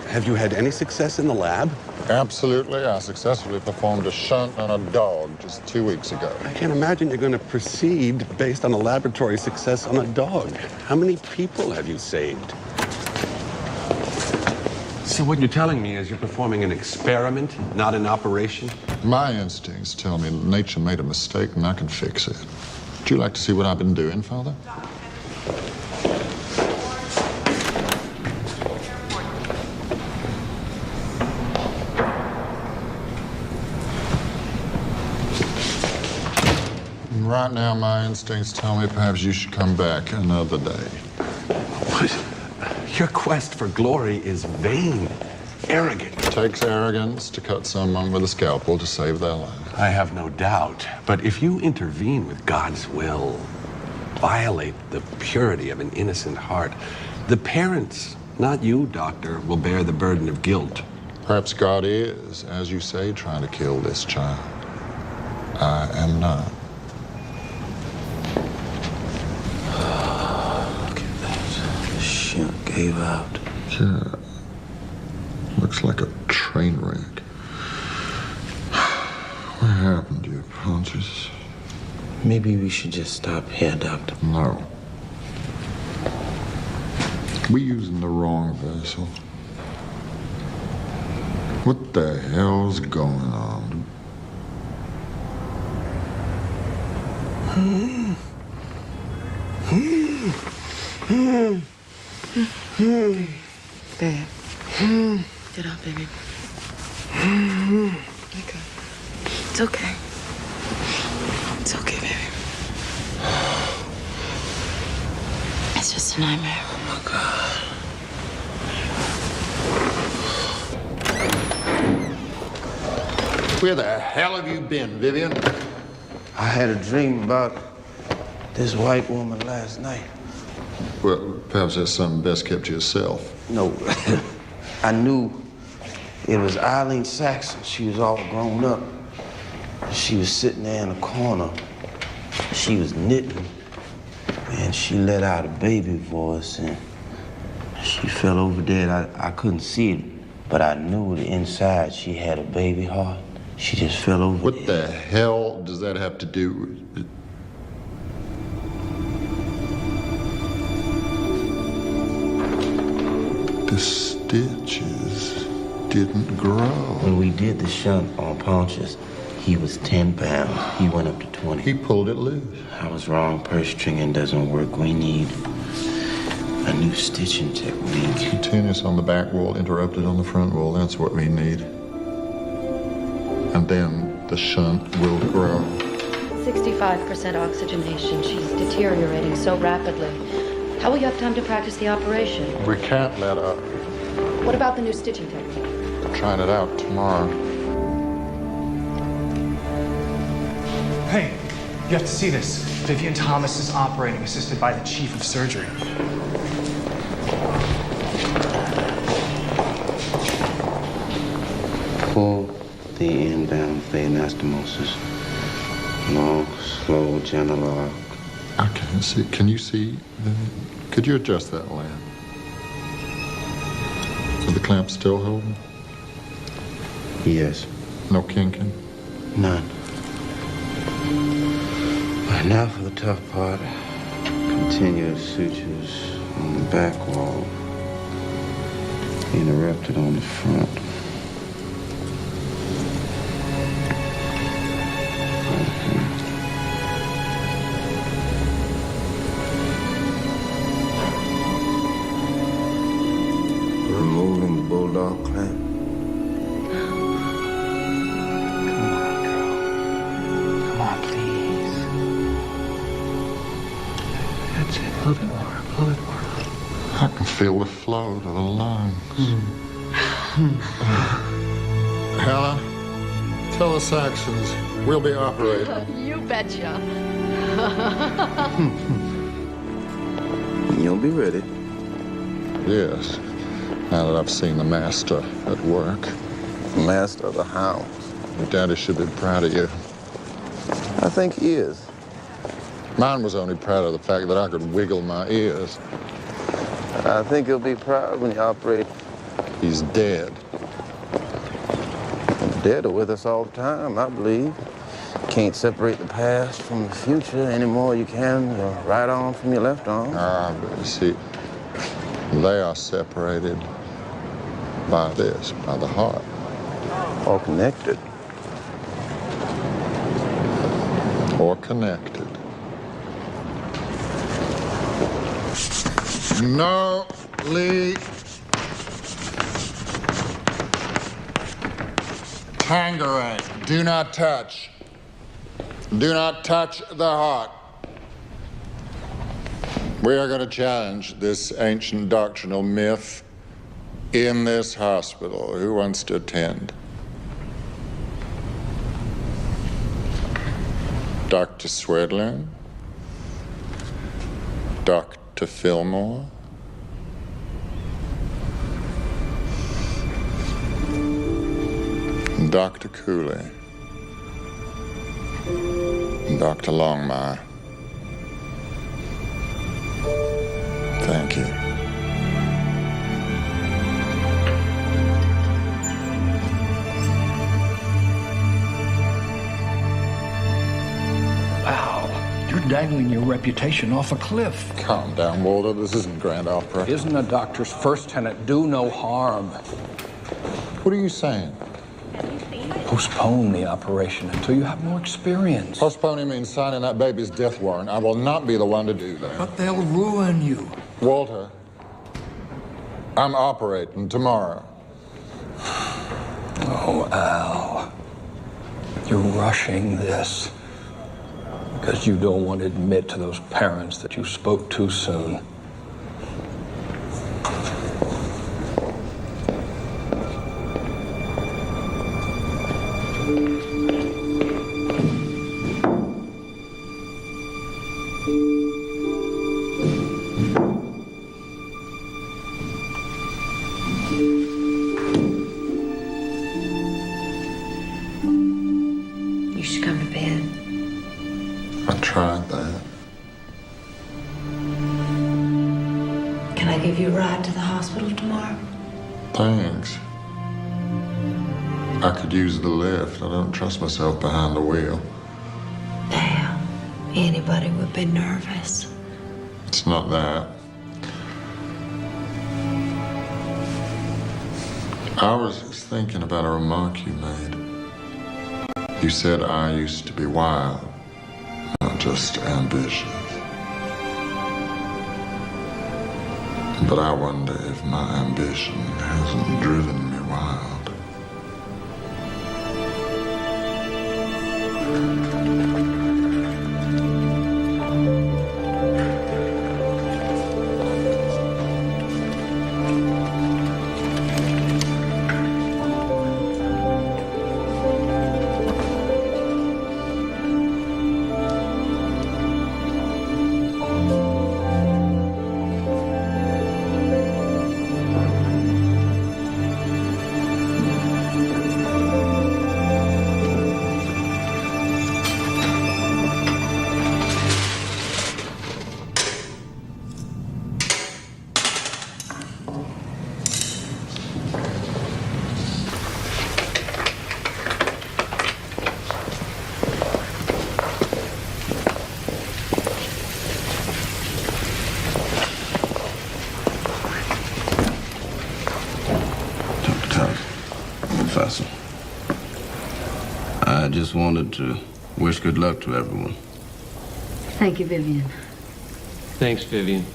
Have you had any success in the lab? Absolutely. I successfully performed a shunt on a dog just 2 weeks ago. I can't imagine you're going to proceed based on a laboratory success on a dog. How many people have you saved? So what you're telling me is you're performing an experiment, not an operation? My instincts tell me nature made a mistake and I can fix it. Would you like to see what I've been doing, Father? Right now, my instincts tell me perhaps you should come back another day. What? Your quest for glory is vain, arrogant. It takes arrogance to cut someone with a scalpel to save their life. I have no doubt. But if you intervene with God's will, violate the purity of an innocent heart, the parents, not you, doctor, will bear the burden of guilt. Perhaps God is, as you say, trying to kill this child. I am not. Look at that. The shunt gave out. Yeah. Looks like a train wreck. What happened to your punches? Maybe we should just stop here, Doctor. No. We're using the wrong vessel. What the hell's going on? Dad. Get up, baby. Okay. It's okay. It's okay, baby. It's just a nightmare. Oh, God. Where the hell have you been, Vivien? I had a dream about this white woman last night. Well, perhaps that's something best kept to yourself. No, I knew it was Eileen Saxon. She was all grown up. She was sitting there in a corner. She was knitting, and she let out a baby voice, and she fell over dead. I couldn't see it, but I knew that inside she had a baby heart. She just fell over. What the hell does that have to do with it? The stitches didn't grow. When we did the shunt on Pontius, he was 10 pounds. He went up to 20. He pulled it loose. I was wrong. Purse stringing doesn't work. We need a new stitching technique. Continuous on the back wall, interrupted on the front wall. That's what we need. And then the shunt will grow. 65% oxygenation. She's deteriorating so rapidly. How will you have time to practice the operation? We can't let up. What about the new stitching technique? We're trying it out tomorrow. Hey, you have to see this. Vivien Thomas is operating, assisted by the chief of surgery. Pull the inbound anastomosis. Long, slow, gentle arc. I can't see. Can you see? Could you adjust that lamp? Are the clamps still holding? Yes. No kinking? None. Right now for the tough part. Continuous sutures on the back wall. Interrupted on the front. Removing the bulldog clamp. Come on, please. That's it. A little bit more. A little bit more. I can feel the flow to the lungs. Helen, tell the Saxons we'll be operating. You betcha. You'll be ready. Yes, now that I've seen the master at work. Master of the hounds. Your daddy should be proud of you. I think he is. Mine was only proud of the fact that I could wiggle my ears. I think he'll be proud when you operate. He's dead. Dead are with us all the time, I believe. Can't separate the past from the future any more you can your right arm from your left arm. But you see, they are separated by this, by the heart. Or connected. Or connected. No, Lee. Tangerine, do not touch. Do not touch the heart. We are going to challenge this ancient doctrinal myth in this hospital. Who wants to attend? Dr. Swedlin? Dr. Fillmore? Dr. Cooley? Dr. Longmire? Thank you. Wow, you're dangling your reputation off a cliff. Calm down, Walter. This isn't grand opera. Isn't a doctor's first tenet do no harm? What are you saying? Postpone the operation until you have more experience. Postponing means signing that baby's death warrant. I will not be the one to do that. But they'll ruin you. Walter, I'm operating tomorrow. Oh, Al. You're rushing this because you don't want to admit to those parents that you spoke too soon. You should come to bed. I tried that. Can I give you a ride to the hospital tomorrow? Thanks. I could use the lift. I don't trust myself behind the wheel. Damn. Anybody would be nervous. It's not that. I was just thinking about a remark you made. You said I used to be wild, not just ambitious. But I wonder if my ambition hasn't driven me wild. Professor. I just wanted to wish good luck to everyone. Thank you, Vivien. Thanks, Vivien.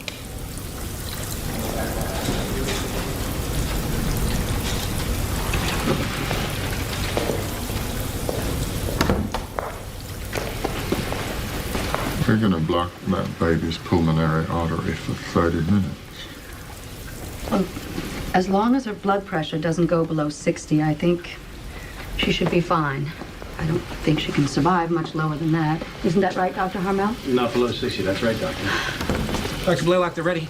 We're gonna block that baby's pulmonary artery for 30 minutes. Well, as long as her blood pressure doesn't go below 60, I think she should be fine. I don't think she can survive much lower than that. Isn't that right, Dr. Harmel? Not below 60, that's right, Doctor. Dr. Blalock, they're ready.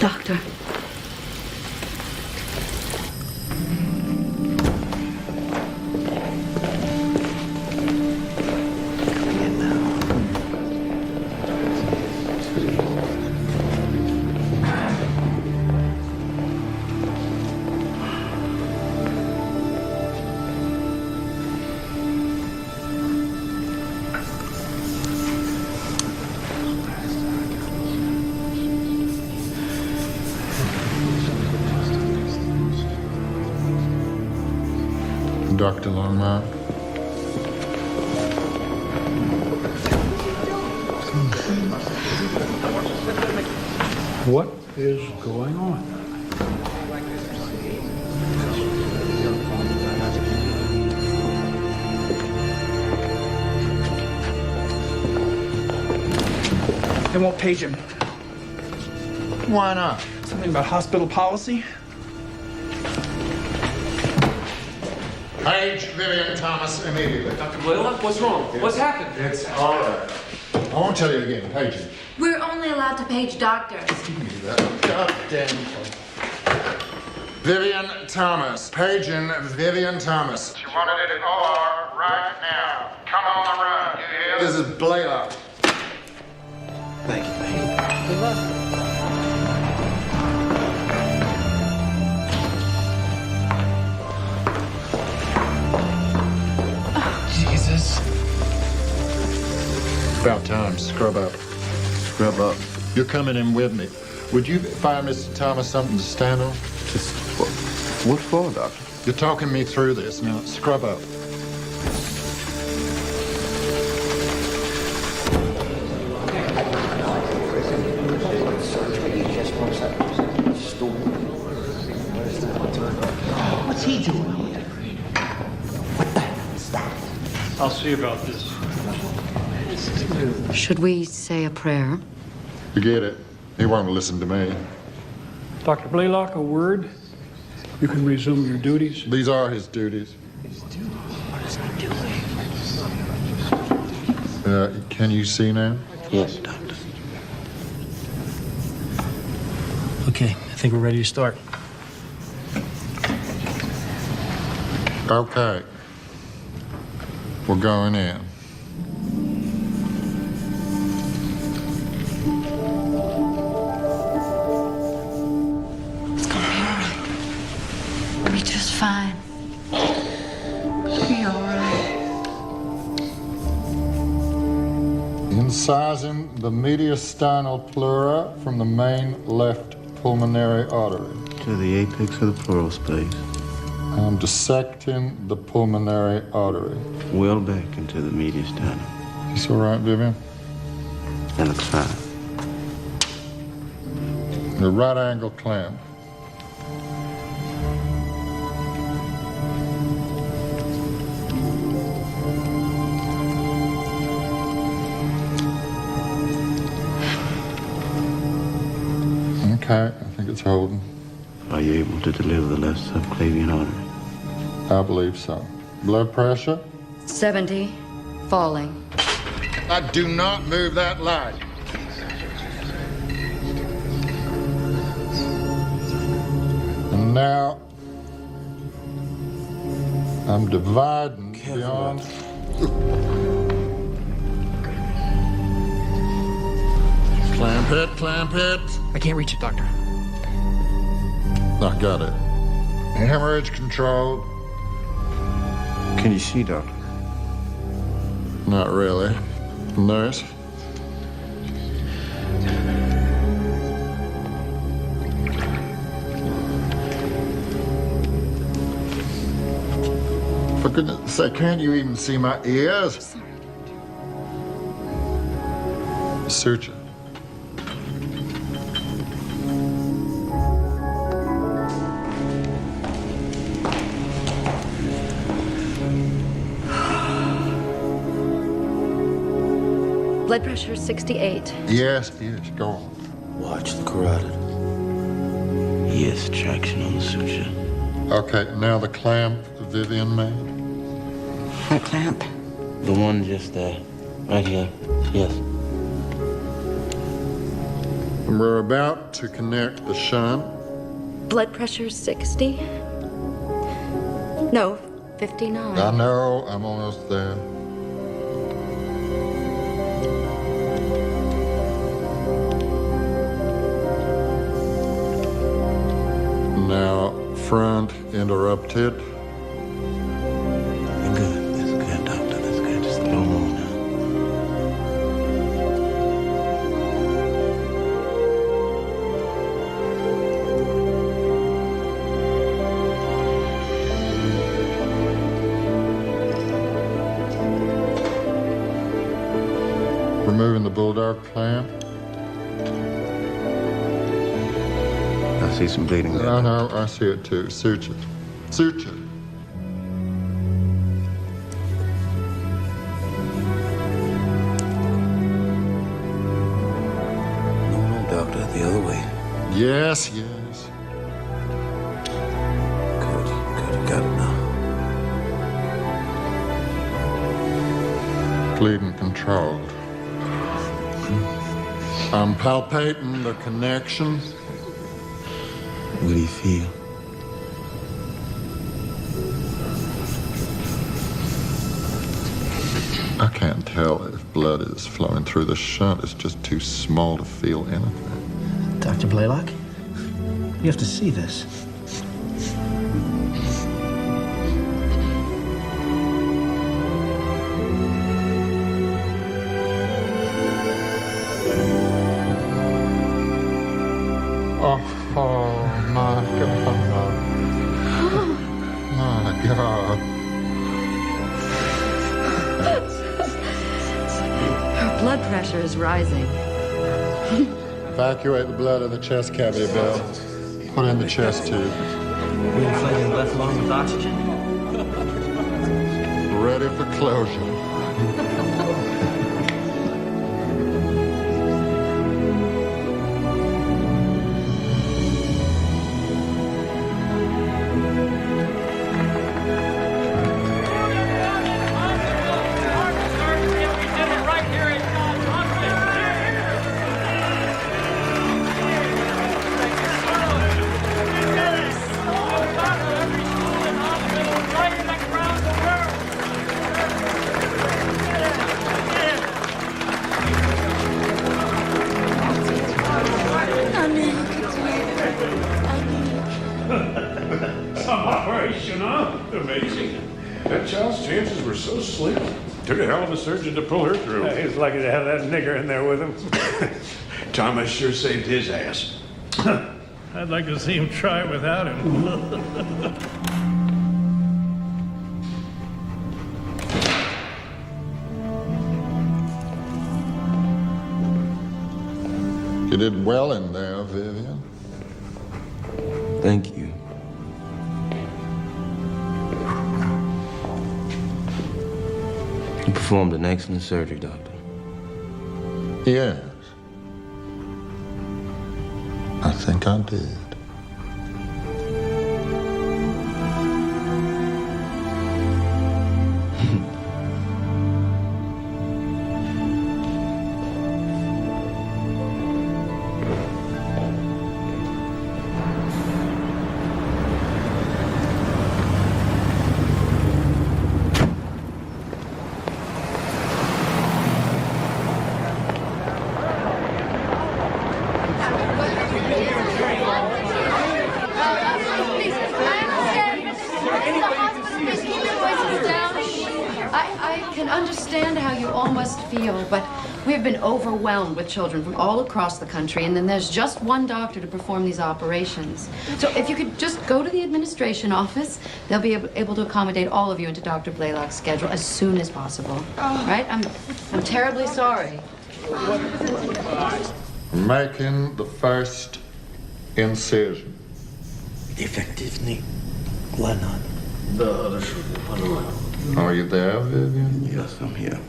Doctor. Dr. Longmire? What is going on? They won't page him. Why not? Something about hospital policy? Page Vivien Thomas immediately. Dr. Blalock, what's wrong? What's happened? It's all right. I won't tell you again. Page it. We're only allowed to page doctors. Give me that goddamn phone. Vivien Thomas. Paging Vivien Thomas. She wanted it in OR right now. Come on the run. You hear? This is Blalock. Thank you, baby. Good luck. Jesus. About time. Scrub up. Scrub up. You're coming in with me. Would you find Mr. Thomas something to stand on? Just what for, Doctor? You're talking me through this. Now, scrub up. What's he doing? I'll see about this. Should we say a prayer? Forget it. He won't listen to me. Dr. Blalock, a word. You can resume your duties. These are his duties. Can you see now? Yes, Doctor. Okay, I think we're ready to start. Okay. We're going in. It's gonna be all right. We'll be just fine. We'll be all right. Incising the mediastinal pleura from the main left pulmonary artery. To the apex of the pleural space. I'm dissecting the pulmonary artery. Well back into the mediastinum. Is all right, Vivien? That looks fine. The right angle clamp. Okay, I think it's holding. Are you able to deliver the left subclavian artery? I believe so. Blood pressure? 70, falling. I do not move that light. And now I'm dividing beyond. Clamp it, clamp it. I can't reach it, Doctor. I got it. Hemorrhage control. Can you see, Doctor? Not really. Nurse. For goodness sake, can't you even see my ears? Suture. Blood pressure 68. Yes, go on. Watch the carotid. Yes, traction on the suture. Okay, now the clamp Vivien made. What clamp? The one just there. Right here. Yes. And we're about to connect the shunt. Blood pressure 60. No, 59. I know, I'm almost there. Now, front interrupted. Good. That's good, Doctor. That's good. Just a little more now. Removing the bulldog clamp. I see some bleeding there. I know, I see it too. Suture. Suture. No, Doctor. The other way. Yes. Good. Got it now. Bleeding controlled. I'm palpating the connection. What do you feel? I can't tell if blood is flowing through the shunt. It's just too small to feel anything. Dr. Blalock, you have to see this. Oh, my God. My God. Her blood pressure is rising. Evacuate the blood of the chest cavity, Bill. Put in the chest tube. Reinflating the left lung with oxygen? Ready for closure. Took a hell of a surgeon to pull her through. Yeah, he's lucky to have that nigger in there with him. Thomas sure saved his ass. I'd like to see him try without him. You did well in there, Vivien. Thank you. You performed an excellent surgery, Doctor. Yes. I think I did. But we've been overwhelmed with children from all across the country, and then there's just one doctor to perform these operations. So if you could just go to the administration office, they'll be able to accommodate all of you into Dr. Blalock's schedule as soon as possible. Right? I'm terribly sorry. Making the first incision. Effectively, Lennon. Are you there, Vivien? Yes, I'm here.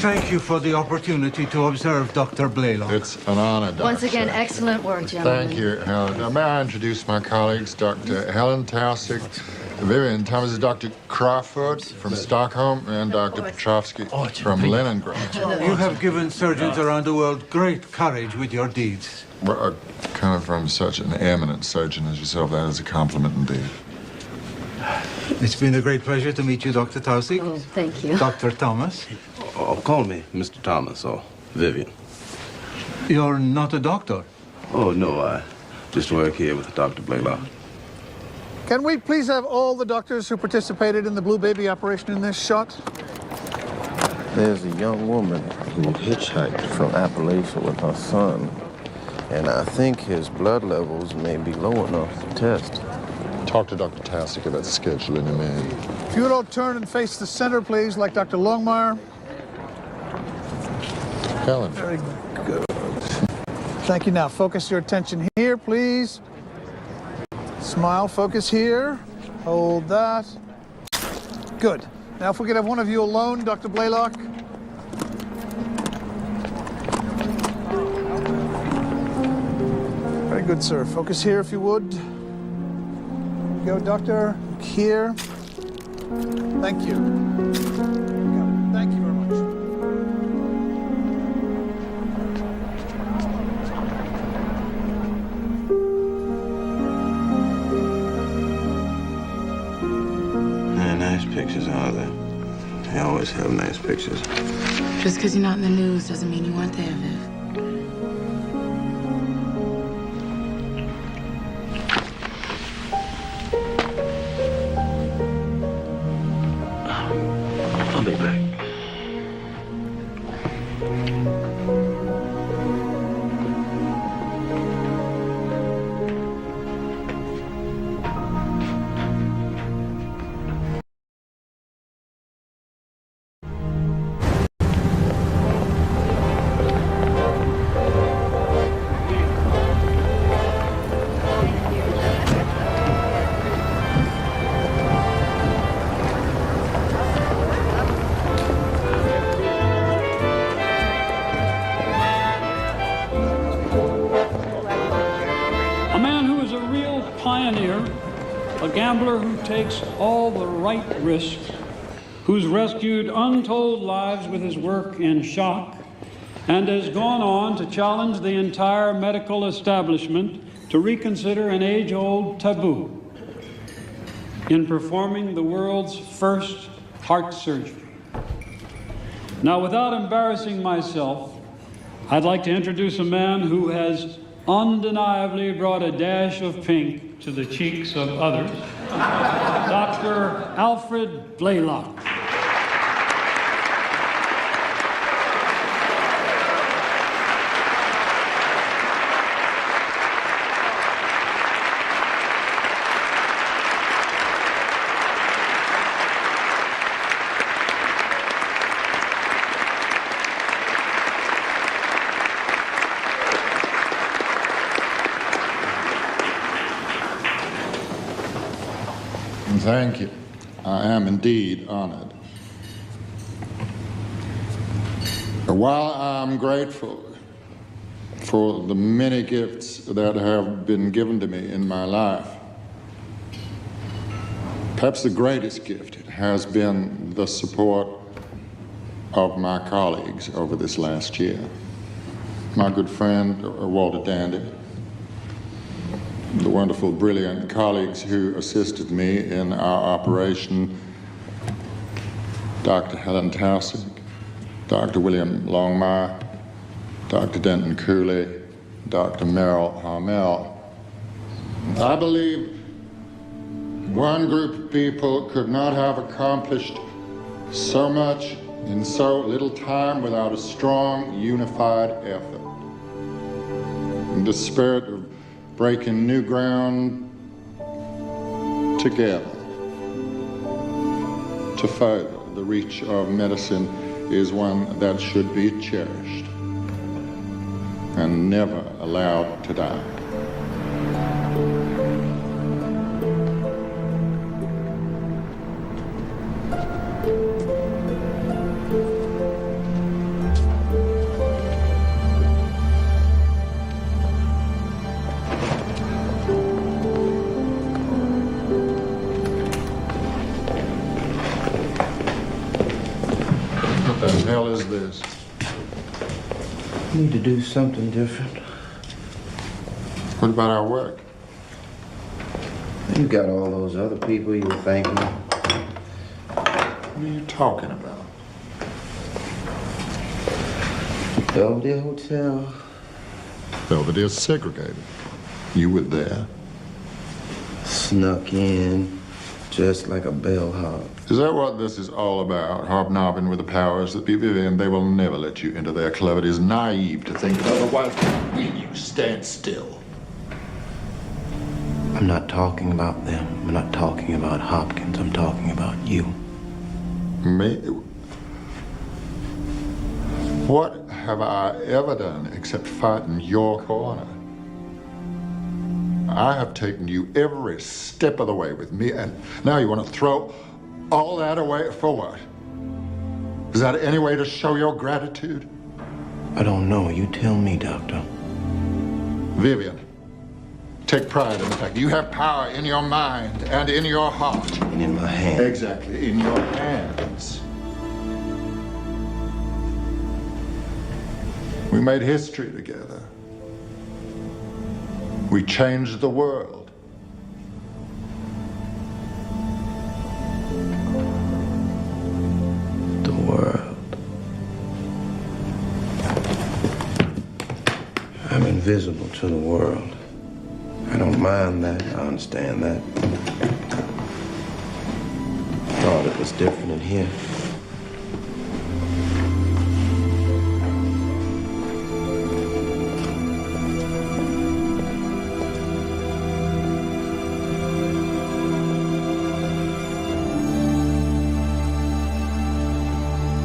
Thank you for the opportunity to observe Dr. Blalock. It's an honor, Doctor. Once again, excellent work, gentlemen. Thank you, Helen. Now, may I introduce my colleagues, Dr. Helen Taussig, Vivien Thomas, Dr. Crawford from Stockholm, and Dr. Petrovsky from Leningrad. You have given surgeons around the world great courage with your deeds. Well, coming from such an eminent surgeon as yourself, that is a compliment indeed. It's been a great pleasure to meet you, Dr. Taussig. Oh, thank you. Dr. Thomas. Oh, call me Mr. Thomas or Vivien. You're not a doctor? Oh, no, I just work here with Dr. Blalock. Can we please have all the doctors who participated in the Blue Baby operation in this shot? There's a young woman who hitchhiked from Appalachia with her son, and I think his blood levels may be low enough to test. Talk to Dr. Taussig about scheduling him in. If you would all turn and face the center, please, like Dr. Longmire. Helen. Very good. Thank you. Now, focus your attention here, please. Smile, focus here. Hold that. Good. Now, if we could have one of you alone, Dr. Blalock. Very good, sir. Focus here, if you would. Go, doctor. Here. Thank you. They always have nice pictures. Just because you're not in the news doesn't mean you weren't there, Viv. I'll be back. A gambler who takes all the right risks, who's rescued untold lives with his work in shock, and has gone on to challenge the entire medical establishment to reconsider an age-old taboo in performing the world's first heart surgery. Now, without embarrassing myself, I'd like to introduce a man who has undeniably brought a dash of pink to the cheeks of others, Dr. Alfred Blalock. Thank you. I am indeed honored. While I'm grateful for the many gifts that have been given to me in my life, perhaps the greatest gift has been the support of my colleagues over this last year. My good friend, Walter Dandy, the wonderful, brilliant colleagues who assisted me in our operation, Dr. Helen Taussig, Dr. William Longmire, Dr. Denton Cooley, Dr. Merrill Harmel. I believe one group of people could not have accomplished so much in so little time without a strong, unified effort. In the spirit of breaking new ground together to further the reach of medicine is one that should be cherished and never allowed to die. What the hell is this? We need to do something different. What about our work? You got all those other people you were thanking. What are you talking about? Belvedere Hotel. Belvedere's segregated. You were there. Snuck in, just like a bellhop. Is that what this is all about? Hobnobbing with the powers that be, Vivien? They will never let you into their club. It is naive to think otherwise. Will you stand still? I'm not talking about them. I'm not talking about Hopkins. I'm talking about you. Me? What have I ever done except fight in your corner? I have taken you every step of the way with me, and now you want to throw all that away for what? Is that any way to show your gratitude? I don't know. You tell me, Doctor. Vivien, take pride in the fact that you have power in your mind and in your heart. And in my hands. Exactly, in your hands. We made history together. We changed the world. invisible to the world. I don't mind that. I understand that. Thought it was different in here.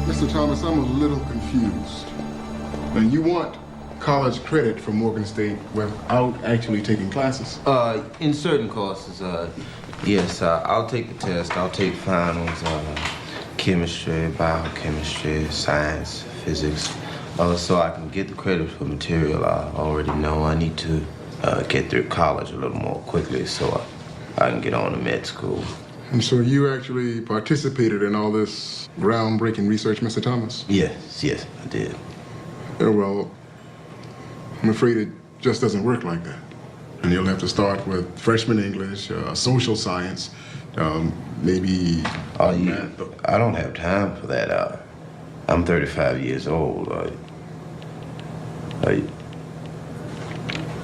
Mr. Thomas, I'm a little confused. Now, you want college credit from Morgan State without actually taking classes? In certain courses, yes, I'll take the test. I'll take finals, chemistry, biochemistry, science, physics, so I can get the credit for material I already know. I need to get through college a little more quickly so I can get on to med school. And so you actually participated in all this groundbreaking research, Mr. Thomas? Yes, I did. Well, I'm afraid it just doesn't work like that. And you'll have to start with freshman English, social science, maybe... I don't have time for that. I'm 35 years old.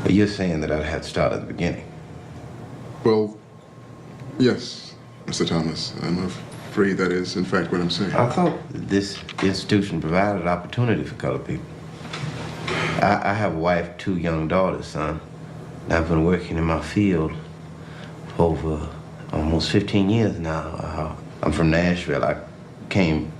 You're saying that I'd have to start at the beginning? Well, yes, Mr. Thomas. I'm afraid that is, in fact, what I'm saying. I thought this institution provided opportunity for colored people. I have a wife, 2 young daughters, son. I've been working in my field for over almost 15 years now. I'm from Nashville. I came...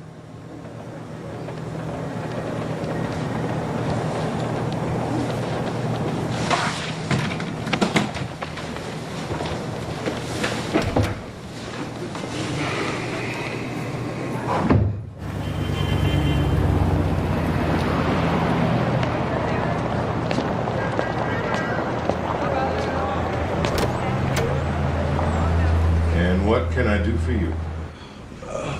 What can I do for you?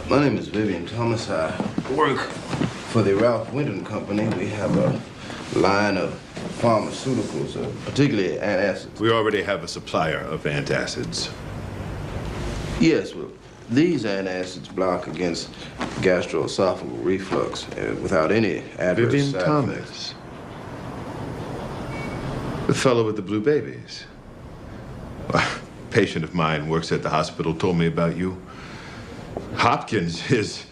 My name is Vivien Thomas. I work for the Ralph Winton Company. We have a line of pharmaceuticals, particularly antacids. We already have a supplier of antacids. Yes, well, these antacids block against gastroesophageal reflux without any adverse Vivien side Thomas. effects. The fellow with the blue babies. A patient of mine works at the hospital told me about you. Hopkins is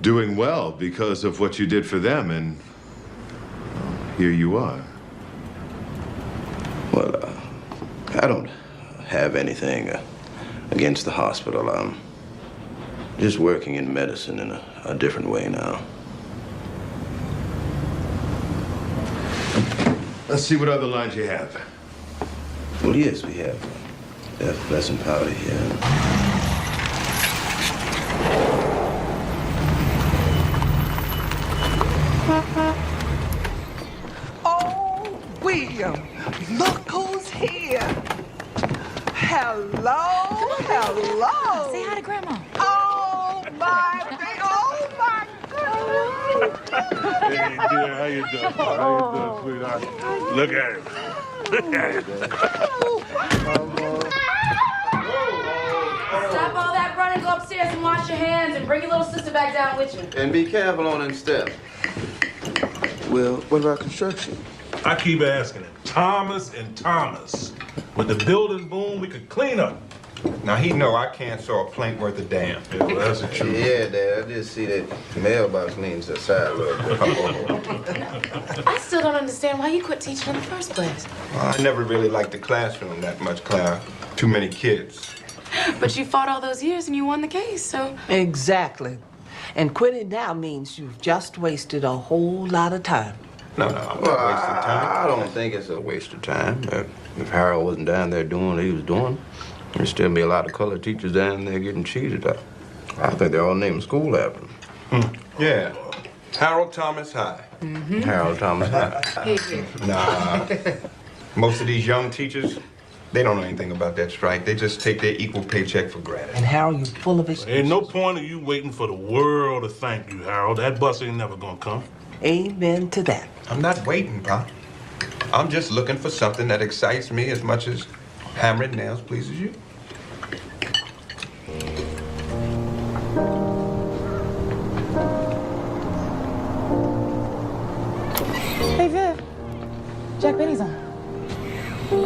doing well because of what you did for them, and here you are. Well, I don't have anything against the hospital. I'm just working in medicine in a different way now. Let's see what other lines you have. Well, yes, we have effervescent powder here. Oh, William, look who's here. Hello, hello. Say hi to Grandma. Oh, my goodness. Hey, dear, how you doing? How you doing, sweetheart? Look at him. Look at him. Stop all that running, go upstairs and wash your hands and bring your little sister back down with you. And be careful on them steps. Well, what about construction? I keep asking him, Thomas and Thomas. When the building boom, we could clean up. Now, he know I can't saw a plank worth a damn. Yeah, well, that's the truth. Yeah, Dad, I did see that mailbox leans aside a little bit. I still don't understand why you quit teaching in the first place. Well, I never really liked the classroom that much, Clara. Too many kids. But you fought all those years and you won the case, so... Exactly. And quitting now means you've just wasted a whole lot of time. No, I'm not wasting time. I don't think it's a waste of time. If Harold wasn't down there doing what he was doing, there'd still be a lot of colored teachers down there getting cheated up. I think they're all named school after him. Yeah. Harold Thomas High. Mm-hmm. Harold Thomas High. Nah. Most of these young teachers, they don't know anything about that strike. They just take their equal paycheck for granted. And Harold, you full of excuses. Ain't no point of you waiting for the world to thank you, Harold. That bus ain't never gonna come. Amen to that. I'm not waiting, Pop. I'm just looking for something that excites me as much as hammering nails pleases you. Hey, Viv. Jack Benny's on.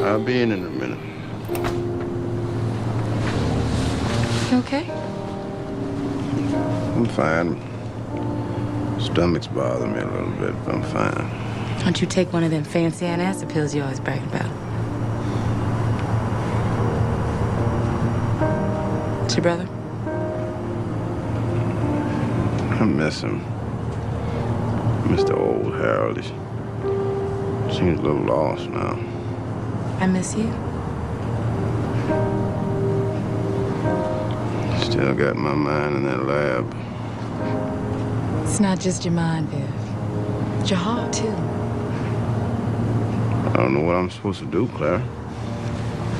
I'll be in a minute. You okay? I'm fine. Stomach's bothering me a little bit, but I'm fine. Don't you take one of them fancy antacid pills you always bragging about? It's your brother? I miss him. Mr. Old Harold. He seems a little lost now. I miss you. Still got my mind in that lab. It's not just your mind, Viv. It's your heart, too. I don't know what I'm supposed to do, Claire.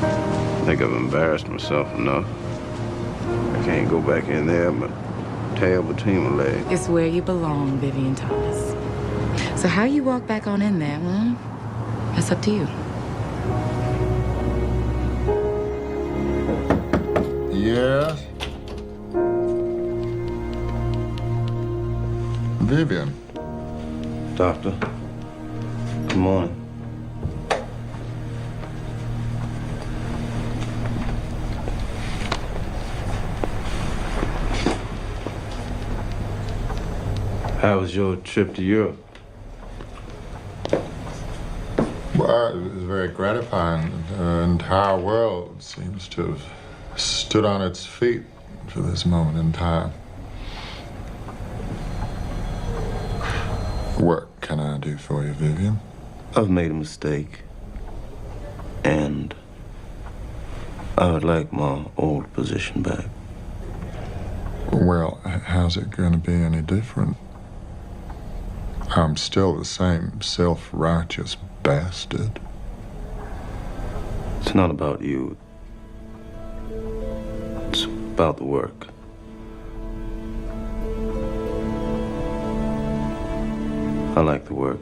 I think I've embarrassed myself enough. I can't go back in there, but tail between my legs. It's where you belong, Vivien Thomas. So how you walk back on in there, well, that's up to you. Yes? Vivien. Doctor, good morning. How was your trip to Europe? Well, it was very gratifying. The entire world seems to have stood on its feet for this moment in time. What can I do for you, Vivien? I've made a mistake. And I would like my old position back. Well, how's it going to be any different? I'm still the same self-righteous bastard. It's not about you. It's about the work. I like the work.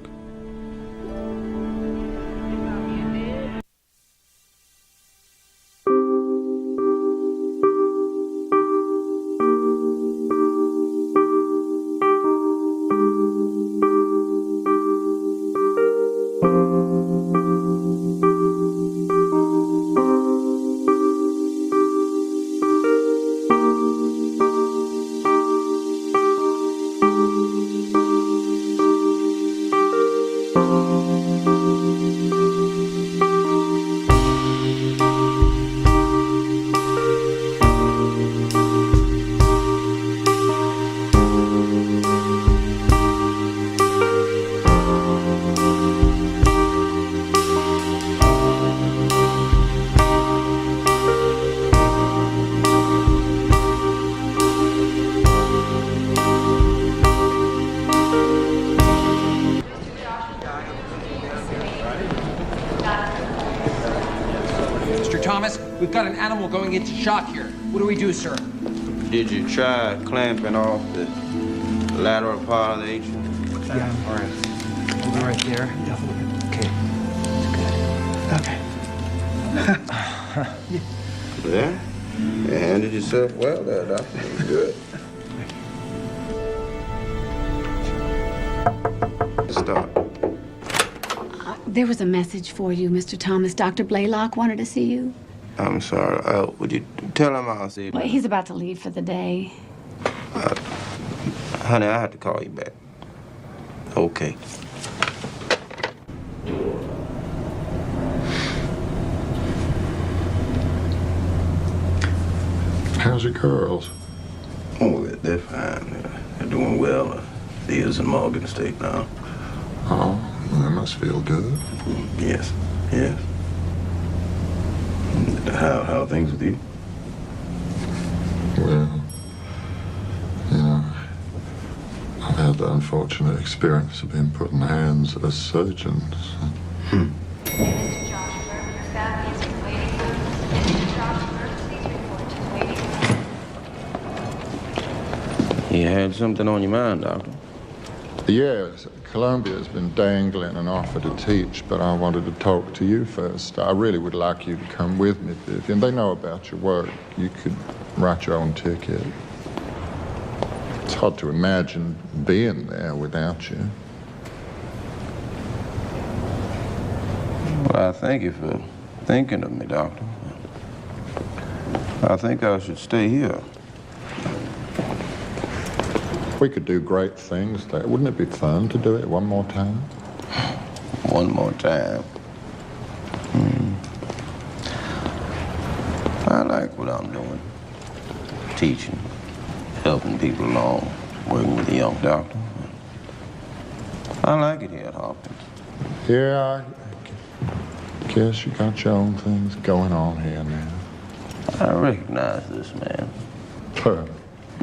We've got an animal going into shock here. What do we do, sir? Did you try clamping off the lateral part of the atrium? Yeah. All right. Hold it right there. Okay. Okay. Yeah? You handled yourself well there, Doctor. Good. Start. There was a message for you, Mr. Thomas. Dr. Blalock wanted to see you. I'm sorry. Would you tell him I'll see him? Well, he's about to leave for the day. Honey, I have to call you back. Okay. How's your girls? Oh, they're fine. They're doing well. Thea's in Morgan State now. Oh, well, that must feel good. Yes, yes. How are things with you? Well, you know, I've had the unfortunate experience of being put in the hands of surgeons. You had something on your mind, Doctor? Yes, Columbia's been dangling an offer to teach, but I wanted to talk to you first. I really would like you to come with me, Vivien. They know about your work. You could write your own ticket. It's hard to imagine being there without you. Well, I thank you for thinking of me, Doctor. I think I should stay here. We could do great things there. Wouldn't it be fun to do it one more time? One more time. I like what I'm doing. Teaching, helping people along, working with a young doctor. I like it here at Hopkins. Yeah, I guess you got your own things going on here now. I recognize this man.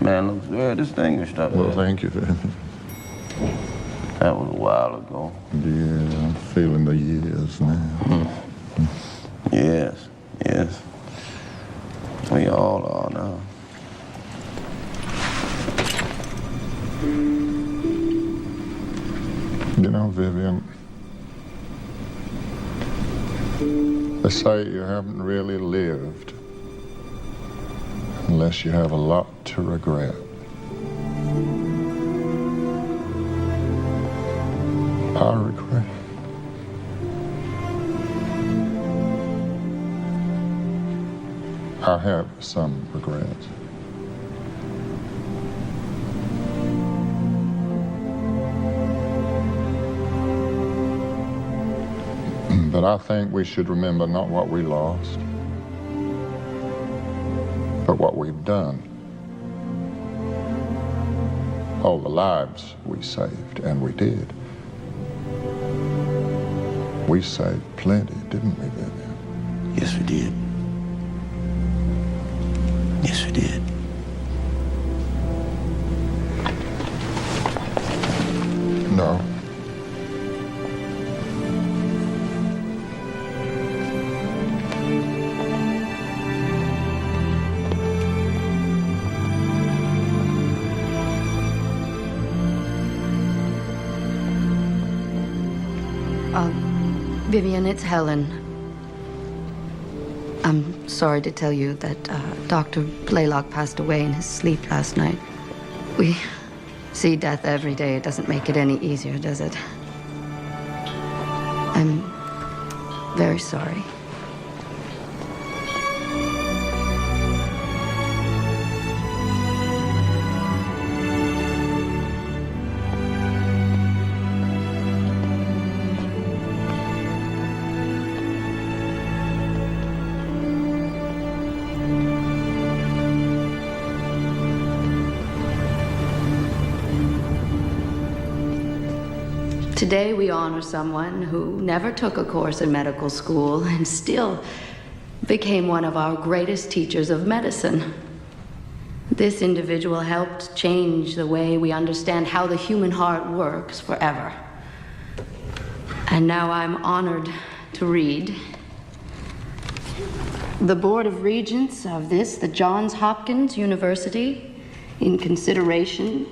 Man looks very distinguished up there. Well, thank you very much. That was a while ago. Yeah, I'm feeling the years now. Yes, yes. We all are now. You know, Vivien, they say you haven't really lived unless you have a lot to regret. I regret. I have some regrets. But I think we should remember not what we lost, but what we've done. All the lives we saved, and we did. We saved plenty, didn't we, Vivien? Yes, we did. Yes, we did. No. Vivien, it's Helen. I'm sorry to tell you that Dr. Blalock passed away in his sleep last night. We see death every day. It doesn't make it any easier, does it? I'm very sorry. Today we honor someone who never took a course in medical school and still became one of our greatest teachers of medicine. This individual helped change the way we understand how the human heart works forever. And now I'm honored to read the Board of Regents of the Johns Hopkins University, in consideration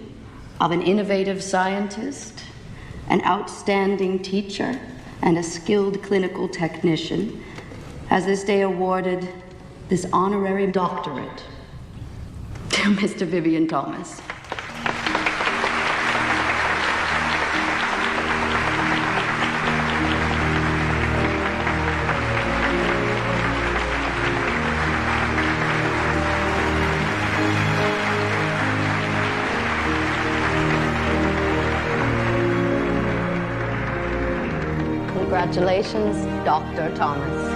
of an innovative scientist, an outstanding teacher, and a skilled clinical technician, has this day awarded this honorary doctorate to Mr. Vivien Thomas. Congratulations, Dr. Thomas.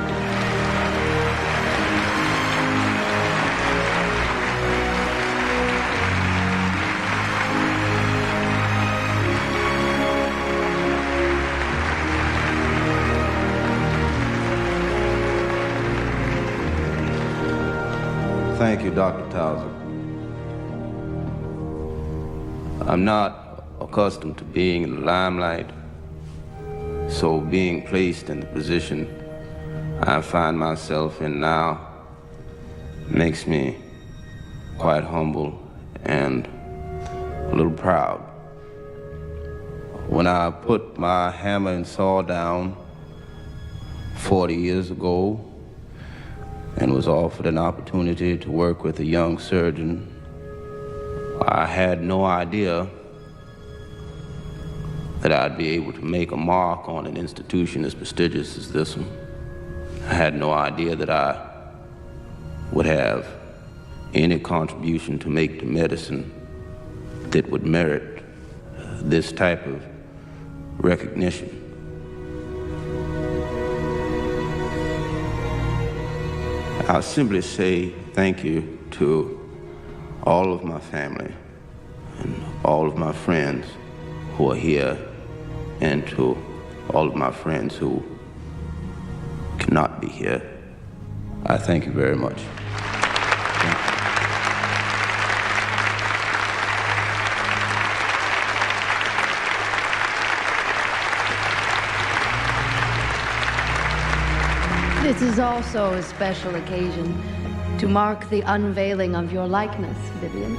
Thank you, Dr. Towser. I'm not accustomed to being in the limelight, so being placed in the position I find myself in now makes me quite humble and a little proud. When I put my hammer and saw down 40 years ago and was offered an opportunity to work with a young surgeon, I had no idea that I'd be able to make a mark on an institution as prestigious as this one. I had no idea that I would have any contribution to make to medicine that would merit this type of recognition. I'll simply say thank you to all of my family and all of my friends who are here, and to all of my friends who cannot be here. I thank you very much. This is also a special occasion to mark the unveiling of your likeness, Vivien.